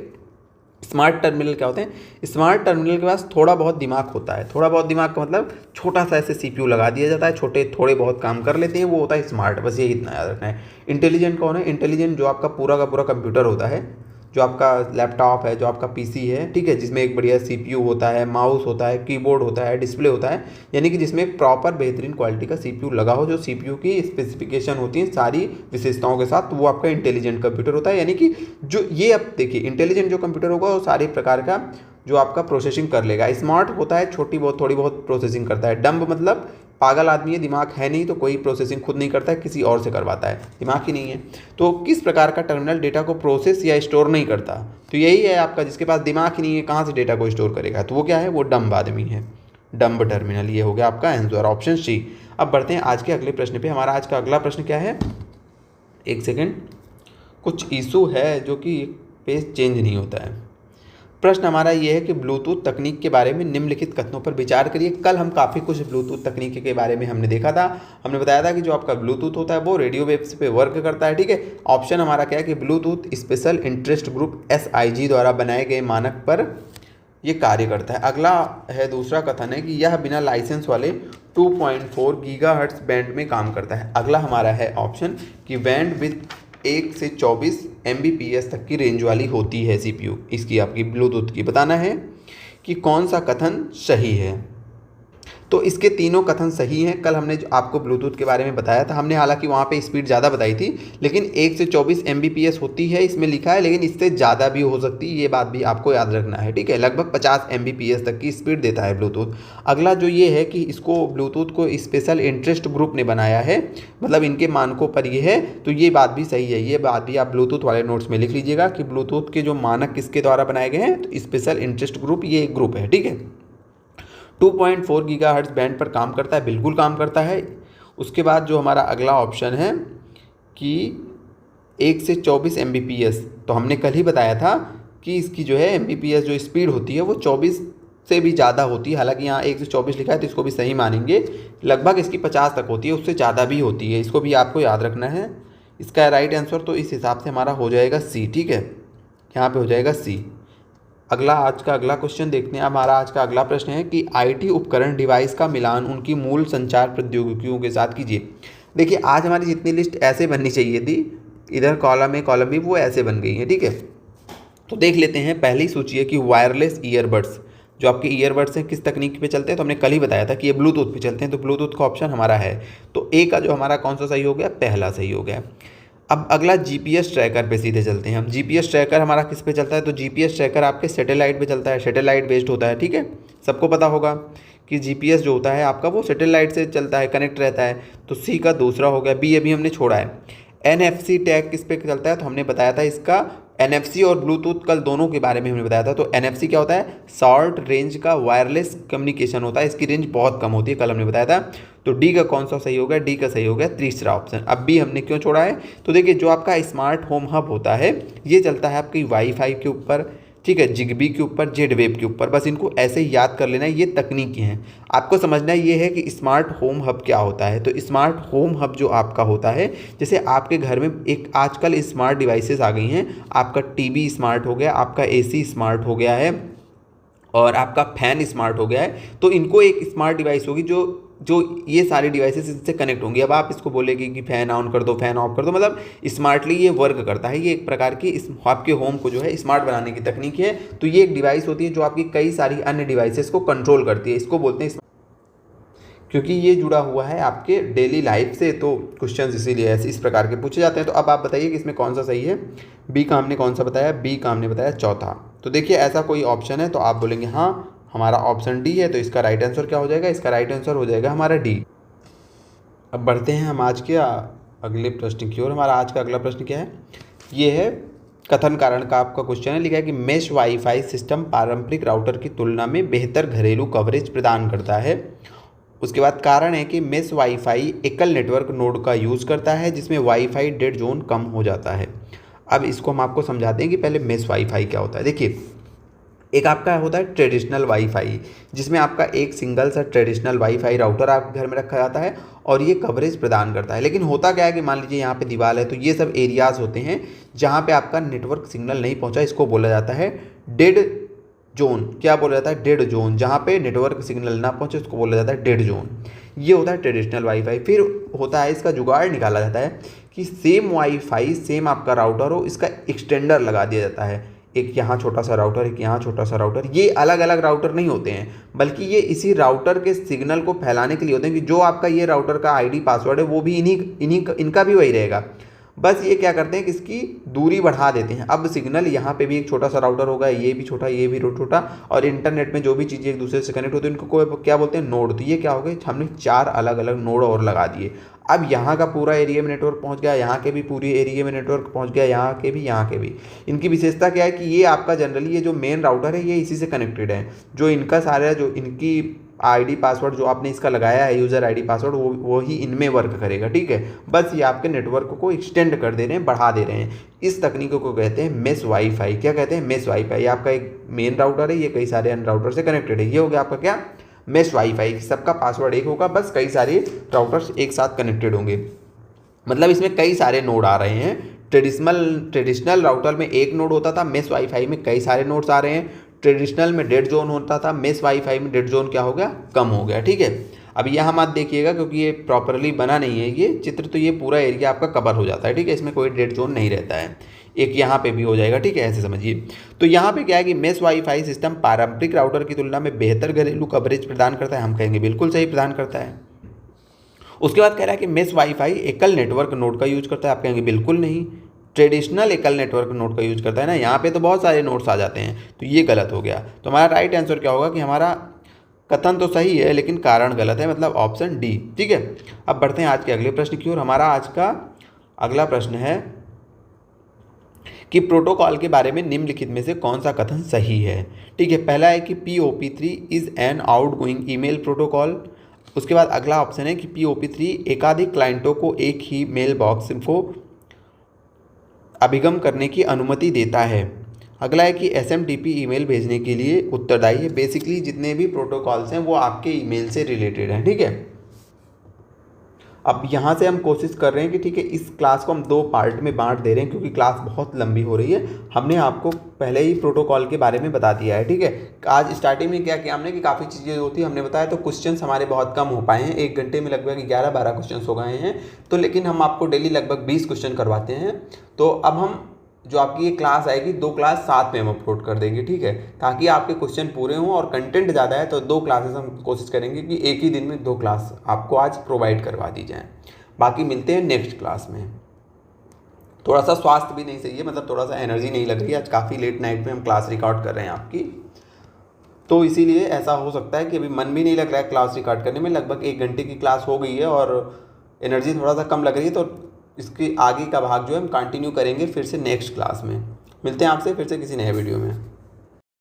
स्मार्ट टर्मिनल क्या होते हैं, स्मार्ट टर्मिनल के पास थोड़ा बहुत दिमाग होता है। थोड़ा बहुत दिमाग का मतलब छोटा सा ऐसे सीपीयू लगा दिया जाता है, छोटे थोड़े बहुत काम कर लेते हैं, वो होता है स्मार्ट। बस ये इतना याद रखना है। इंटेलिजेंट कौन है, इंटेलिजेंट जो आपका पूरा का पूरा कंप्यूटर होता है, जो आपका लैपटॉप है, जो आपका पीसी है, ठीक है, जिसमें एक बढ़िया सीपीयू होता है, माउस होता है, कीबोर्ड होता है, डिस्प्ले होता है, यानी कि जिसमें एक प्रॉपर बेहतरीन क्वालिटी का सीपीयू लगा हो, जो सीपीयू की स्पेसिफिकेशन होती है सारी विशेषताओं के साथ, तो वो आपका इंटेलिजेंट कंप्यूटर होता है। यानी कि जो ये अब देखिए इंटेलिजेंट जो कंप्यूटर होगा वो सारे प्रकार का जो आपका प्रोसेसिंग कर लेगा। स्मार्ट होता है छोटी बहुत थोड़ी बहुत प्रोसेसिंग करता है। डम्ब मतलब पागल आदमी है, दिमाग है नहीं, तो कोई प्रोसेसिंग खुद नहीं करता है, किसी और से करवाता है, दिमाग ही नहीं है। तो किस प्रकार का टर्मिनल डेटा को प्रोसेस या स्टोर नहीं करता, तो यही है आपका, जिसके पास दिमाग ही नहीं है, कहाँ से डेटा को स्टोर करेगा, तो वो क्या है, वो डम्ब आदमी है, डम्ब टर्मिनल। ये हो गया आपका आंसर, ऑप्शन सी। अब बढ़ते हैं आज के अगले प्रश्न पे। हमारा आज का अगला प्रश्न क्या है, एक सेकेंड, कुछ इशू है जो कि पेज चेंज नहीं होता है। प्रश्न हमारा ये है कि ब्लूटूथ तकनीक के बारे में निम्नलिखित कथनों पर विचार करिए। कल हम काफ़ी कुछ ब्लूटूथ तकनीक के बारे में हमने देखा था। हमने बताया था कि जो आपका ब्लूटूथ होता है वो रेडियो वेव्स पे वर्क करता है। ठीक है। ऑप्शन हमारा क्या है कि Bluetooth special interest group SIG द्वारा बनाए गए मानक पर ये कार्य करता है। अगला है दूसरा कथन है कि यह बिना लाइसेंस वाले 2.4 गीगाहर्ट्ज बैंड में काम करता है। अगला हमारा है ऑप्शन कि बैंड विथ 1 से 24 Mbps तक की रेंज वाली होती है CPU इसकी, आपकी ब्लूटूथ की। बताना है कि कौन सा कथन सही है। तो इसके तीनों कथन सही हैं। कल हमने जो आपको ब्लूटूथ के बारे में बताया था, हमने हालांकि वहाँ पे स्पीड ज़्यादा बताई थी, लेकिन 1 से 24 Mbps होती है इसमें लिखा है, लेकिन इससे ज़्यादा भी हो सकती है, ये बात भी आपको याद रखना है। ठीक है। लगभग 50 Mbps तक की स्पीड देता है ब्लूटूथ। अगला जो ये है कि इसको ब्लूटूथ को स्पेशल इंटरेस्ट ग्रुप ने बनाया है, मतलब इनके मानकों पर ये है, तो ये बात भी सही है। ये बात भी आप ब्लूटूथ वाले नोट्स में लिख लीजिएगा कि ब्लूटूथ के जो मानक किसके द्वारा बनाए गए हैं, तो स्पेशल इंटरेस्ट ग्रुप ये एक ग्रुप है। ठीक है। 2.4 गीगाहर्ट्ज बैंड पर काम करता है, बिल्कुल काम करता है। उसके बाद जो हमारा अगला ऑप्शन है कि 1 से 24 Mbps, तो हमने कल ही बताया था कि इसकी जो है Mbps जो स्पीड होती है वो 24 से भी ज़्यादा होती है। हालांकि यहाँ 1 से 24 लिखा है तो इसको भी सही मानेंगे, लगभग इसकी 50 तक होती है, उससे ज़्यादा भी होती है, इसको भी आपको याद रखना है। इसका राइट आंसर तो इस हिसाब से हमारा हो जाएगा सी। ठीक है, यहाँ पे हो जाएगा सी। अगला आज का अगला क्वेश्चन देखते हैं। हमारा आज का अगला प्रश्न है कि IT उपकरण डिवाइस का मिलान उनकी मूल संचार प्रौद्योगिकियों के साथ कीजिए। देखिए आज हमारी जितनी लिस्ट ऐसे बननी चाहिए थी, इधर कॉलम ए कॉलम बी, वो ऐसे बन गई है। ठीक है, तो देख लेते हैं। पहली सूची है कि वायरलेस ईयरबड्स, जो आपके ईयरबड्स हैं किस तकनीक पे चलते हैं, तो हमने कल ही बताया था कि ये ब्लूटूथ पे चलते हैं, तो ब्लूटूथ का ऑप्शन हमारा है। तो ए का जो हमारा कौन सा सही हो गया, पहला सही हो गया। अब अगला GPS ट्रैकर पे सीधे चलते हैं हम। GPS ट्रैकर हमारा किस पे चलता है, तो GPS ट्रैकर आपके सैटेलाइट पे चलता है, सैटेलाइट बेस्ड होता है। ठीक है, सबको पता होगा कि GPS जो होता है आपका वो सैटेलाइट से चलता है, कनेक्ट रहता है। तो सी का दूसरा हो गया। बी अभी हमने छोड़ा है। NFC टैग किस पे चलता है, तो हमने बताया था इसका NFC और ब्लूटूथ कल दोनों के बारे में हमने बताया था। तो NFC क्या होता है, शॉर्ट रेंज का वायरलेस कम्युनिकेशन होता है, इसकी रेंज बहुत कम होती है, कल हमने बताया था। तो डी का कौन सा सही हो गया, डी का सही हो गया तीसरा ऑप्शन। अब बी हमने क्यों छोड़ा है, तो देखिए जो आपका स्मार्ट होम हब होता है ये चलता है आपकी वाईफाई के ऊपर, ठीक है, जिगबी के ऊपर, जेड वेव के ऊपर। बस इनको ऐसे ही याद कर लेना है, ये तकनीकी हैं। आपको समझना ये है कि स्मार्ट होम हब क्या होता है। तो स्मार्ट होम हब जो आपका होता है, जैसे आपके घर में एक आजकल स्मार्ट डिवाइसेस आ गई हैं, आपका टीवी स्मार्ट हो गया, आपका AC स्मार्ट हो गया है और आपका फैन स्मार्ट हो गया है। तो इनको एक स्मार्ट डिवाइस होगी जो जो ये सारी डिवाइसेस इससे कनेक्ट होंगी। अब आप इसको बोलेगी कि फ़ैन ऑन कर दो, फ़ैन ऑफ कर दो, मतलब स्मार्टली ये वर्क करता है। ये एक प्रकार की इस आपके होम को जो है स्मार्ट बनाने की तकनीक है। तो ये एक डिवाइस होती है जो आपकी कई सारी अन्य डिवाइसेस को कंट्रोल करती है। इसको बोलते हैं, क्योंकि ये जुड़ा हुआ है आपके डेली लाइफ से, तो क्वेश्चंस इसीलिए ऐसे इस प्रकार के पूछे जाते हैं। तो अब आप बताइए कि इसमें कौन सा सही है। बी का हमने कौन सा बताया, बी का हमने बताया चौथा। तो देखिए ऐसा कोई ऑप्शन है तो आप बोलेंगे हाँ हमारा ऑप्शन डी है, तो इसका राइट आंसर क्या हो जाएगा, इसका राइट आंसर हो जाएगा हमारा डी। अब बढ़ते हैं हम आज के अगले प्रश्न की ओर। हमारा आज का अगला प्रश्न क्या है, ये है कथन कारण का आपका क्वेश्चन है। लिखा है कि मेश वाईफाई सिस्टम पारंपरिक राउटर की तुलना में बेहतर घरेलू कवरेज प्रदान करता है। उसके बाद कारण है कि मेश वाईफाई एकल नेटवर्क नोड का यूज़ करता है जिसमें वाईफाई डेड जोन कम हो जाता है। अब इसको हम आपको समझाते हैं कि पहले मेश वाईफाई क्या होता है। देखिए एक आपका होता है ट्रेडिशनल वाईफाई, जिसमें आपका एक सिंगल सा ट्रेडिशनल वाईफाई राउटर आपके घर में रखा जाता है और ये कवरेज प्रदान करता है। लेकिन होता क्या है कि मान लीजिए यहाँ पे दीवार है, तो ये सब एरियाज़ होते हैं जहाँ पे आपका नेटवर्क सिग्नल नहीं पहुँचा। इसको बोला जाता है डेड जोन। क्या बोला जाता है, डेड जोन। जहाँ पे नेटवर्क सिग्नल ना पहुँचे उसको बोला जाता है डेड जोन। ये होता है ट्रेडिशनल वाईफाई। फिर होता है इसका जुगाड़ निकाला जाता है कि सेम वाईफाई सेम आपका राउटर हो, इसका एक्सटेंडर लगा दिया जाता है। एक यहाँ छोटा सा राउटर, एक यहाँ छोटा सा राउटर। ये अलग अलग राउटर नहीं होते हैं, बल्कि ये इसी राउटर के सिग्नल को फैलाने के लिए होते हैं कि जो आपका ये राउटर का आईडी पासवर्ड है वो भी इनका भी वही रहेगा। बस ये क्या करते हैं कि इसकी दूरी बढ़ा देते हैं। अब सिग्नल यहाँ पे भी एक छोटा सा राउटर होगा, ये भी छोटा, ये भी छोटा, और इंटरनेट में जो भी चीज़ें एक दूसरे से कनेक्ट होती हैं उनको क्या बोलते हैं, नोड। तो ये क्या हो गए, हमने 4 अलग अलग नोड और लगा दिए। अब यहाँ का पूरा एरिया में नेटवर्क पहुँच गया, यहाँ के भी पूरे एरिया में नेटवर्क पहुँच गया, यहाँ के भी, यहाँ के भी। इनकी विशेषता क्या है कि ये आपका जनरली ये जो मेन राउटर है ये इसी से कनेक्टेड है। जो इनका सारा जो इनकी आईडी पासवर्ड जो आपने इसका लगाया है, यूज़र आईडी पासवर्ड, वो ही इनमें वर्क करेगा। ठीक है, बस ये आपके नेटवर्क को एक्सटेंड कर दे रहे हैं, बढ़ा दे रहे हैं। इस तकनीक को कहते हैं मेश वाईफाई। क्या कहते हैं, मेश वाईफाई। आपका एक मेन राउटर है, ये कई सारे अन्य राउटर से कनेक्टेड है। ये हो गया आपका क्या, मेश वाईफाई। सबका पासवर्ड एक होगा, बस कई सारे राउटर्स एक साथ कनेक्टेड होंगे। मतलब इसमें कई सारे नोड आ रहे हैं। ट्रेडिशनल राउटर में एक नोड होता था, मेश वाईफाई में कई सारे नोड्स आ रहे हैं। ट्रेडिशनल में डेड जोन होता था, मेश वाईफाई में डेड जोन क्या हो गया, कम हो गया। ठीक है, अब यहाँ मत देखिएगा क्योंकि ये प्रॉपरली बना नहीं है ये चित्र, तो ये पूरा एरिया आपका कवर हो जाता है। ठीक है, इसमें कोई डेड जोन नहीं रहता है। एक यहाँ पे भी हो जाएगा। ठीक है, ऐसे समझिए। तो यहाँ पे क्या है कि मेश वाईफाई सिस्टम पारंपरिक राउटर की तुलना में बेहतर घरेलू कवरेज प्रदान करता है। हम कहेंगे बिल्कुल सही, प्रदान करता है। उसके बाद कह रहा है कि मेश वाईफाई एकल नेटवर्क नोड का यूज करता है। आप कहेंगे बिल्कुल नहीं, ट्रेडिशनल एकल नेटवर्क नोड का यूज करता है ना। यहाँ पे तो बहुत सारे नोड्स आ जाते हैं, तो ये गलत हो गया। तो हमारा राइट आंसर क्या होगा कि हमारा कथन तो सही है लेकिन कारण गलत है, मतलब ऑप्शन डी। ठीक है, अब बढ़ते हैं आज के अगले प्रश्न की ओर। हमारा आज का अगला प्रश्न है कि प्रोटोकॉल के बारे में निम्नलिखित में से कौन सा कथन सही है। ठीक है, पहला है कि POP3 is an outgoing email protocol. उसके बाद अगला ऑप्शन है कि POP3 एकाधिक क्लाइंटों को एक ही मेल बॉक्स को अभिगम करने की अनुमति देता है। अगला है कि SMTP ईमेल भेजने के लिए उत्तरदायी है। बेसिकली जितने भी प्रोटोकॉल्स हैं वो आपके ईमेल से रिलेटेड हैं। ठीक है, अब यहाँ से हम कोशिश कर रहे हैं कि ठीक है इस क्लास को हम 2 पार्ट में बांट दे रहे हैं क्योंकि क्लास बहुत लंबी हो रही है। हमने आपको पहले ही प्रोटोकॉल के बारे में बता दिया है। ठीक है, आज स्टार्टिंग में क्या किया हमने कि काफ़ी चीज़ें होती है हमने बताया, तो क्वेश्चंस हमारे बहुत कम हो पाए हैं। 1 घंटे में लगभग 11-12 क्वेश्चन हो गए हैं। तो लेकिन हम आपको डेली लगभग 20 क्वेश्चन करवाते हैं। तो अब हम जो आपकी ये क्लास आएगी 2 क्लास साथ में हम अपलोड कर देंगे। ठीक है, ताकि आपके क्वेश्चन पूरे हों और कंटेंट ज़्यादा है तो 2 क्लासेस हम कोशिश करेंगे कि एक ही दिन में 2 क्लास आपको आज प्रोवाइड करवा दी जाए। बाकी मिलते हैं नेक्स्ट क्लास में। थोड़ा सा स्वास्थ्य भी नहीं सही है, मतलब थोड़ा सा एनर्जी नहीं लग रही है। आज काफ़ी लेट नाइट में हम क्लास रिकॉर्ड कर रहे हैं आपकी, तो इसीलिए ऐसा हो सकता है कि अभी मन भी नहीं लग रहा है क्लास रिकॉर्ड करने में। लगभग 1 घंटे की क्लास हो गई है और एनर्जी थोड़ा सा कम लग रही है। तो इसके आगे का भाग जो है हम कंटिन्यू करेंगे फिर से नेक्स्ट क्लास में। मिलते हैं आपसे फिर से किसी नए वीडियो में।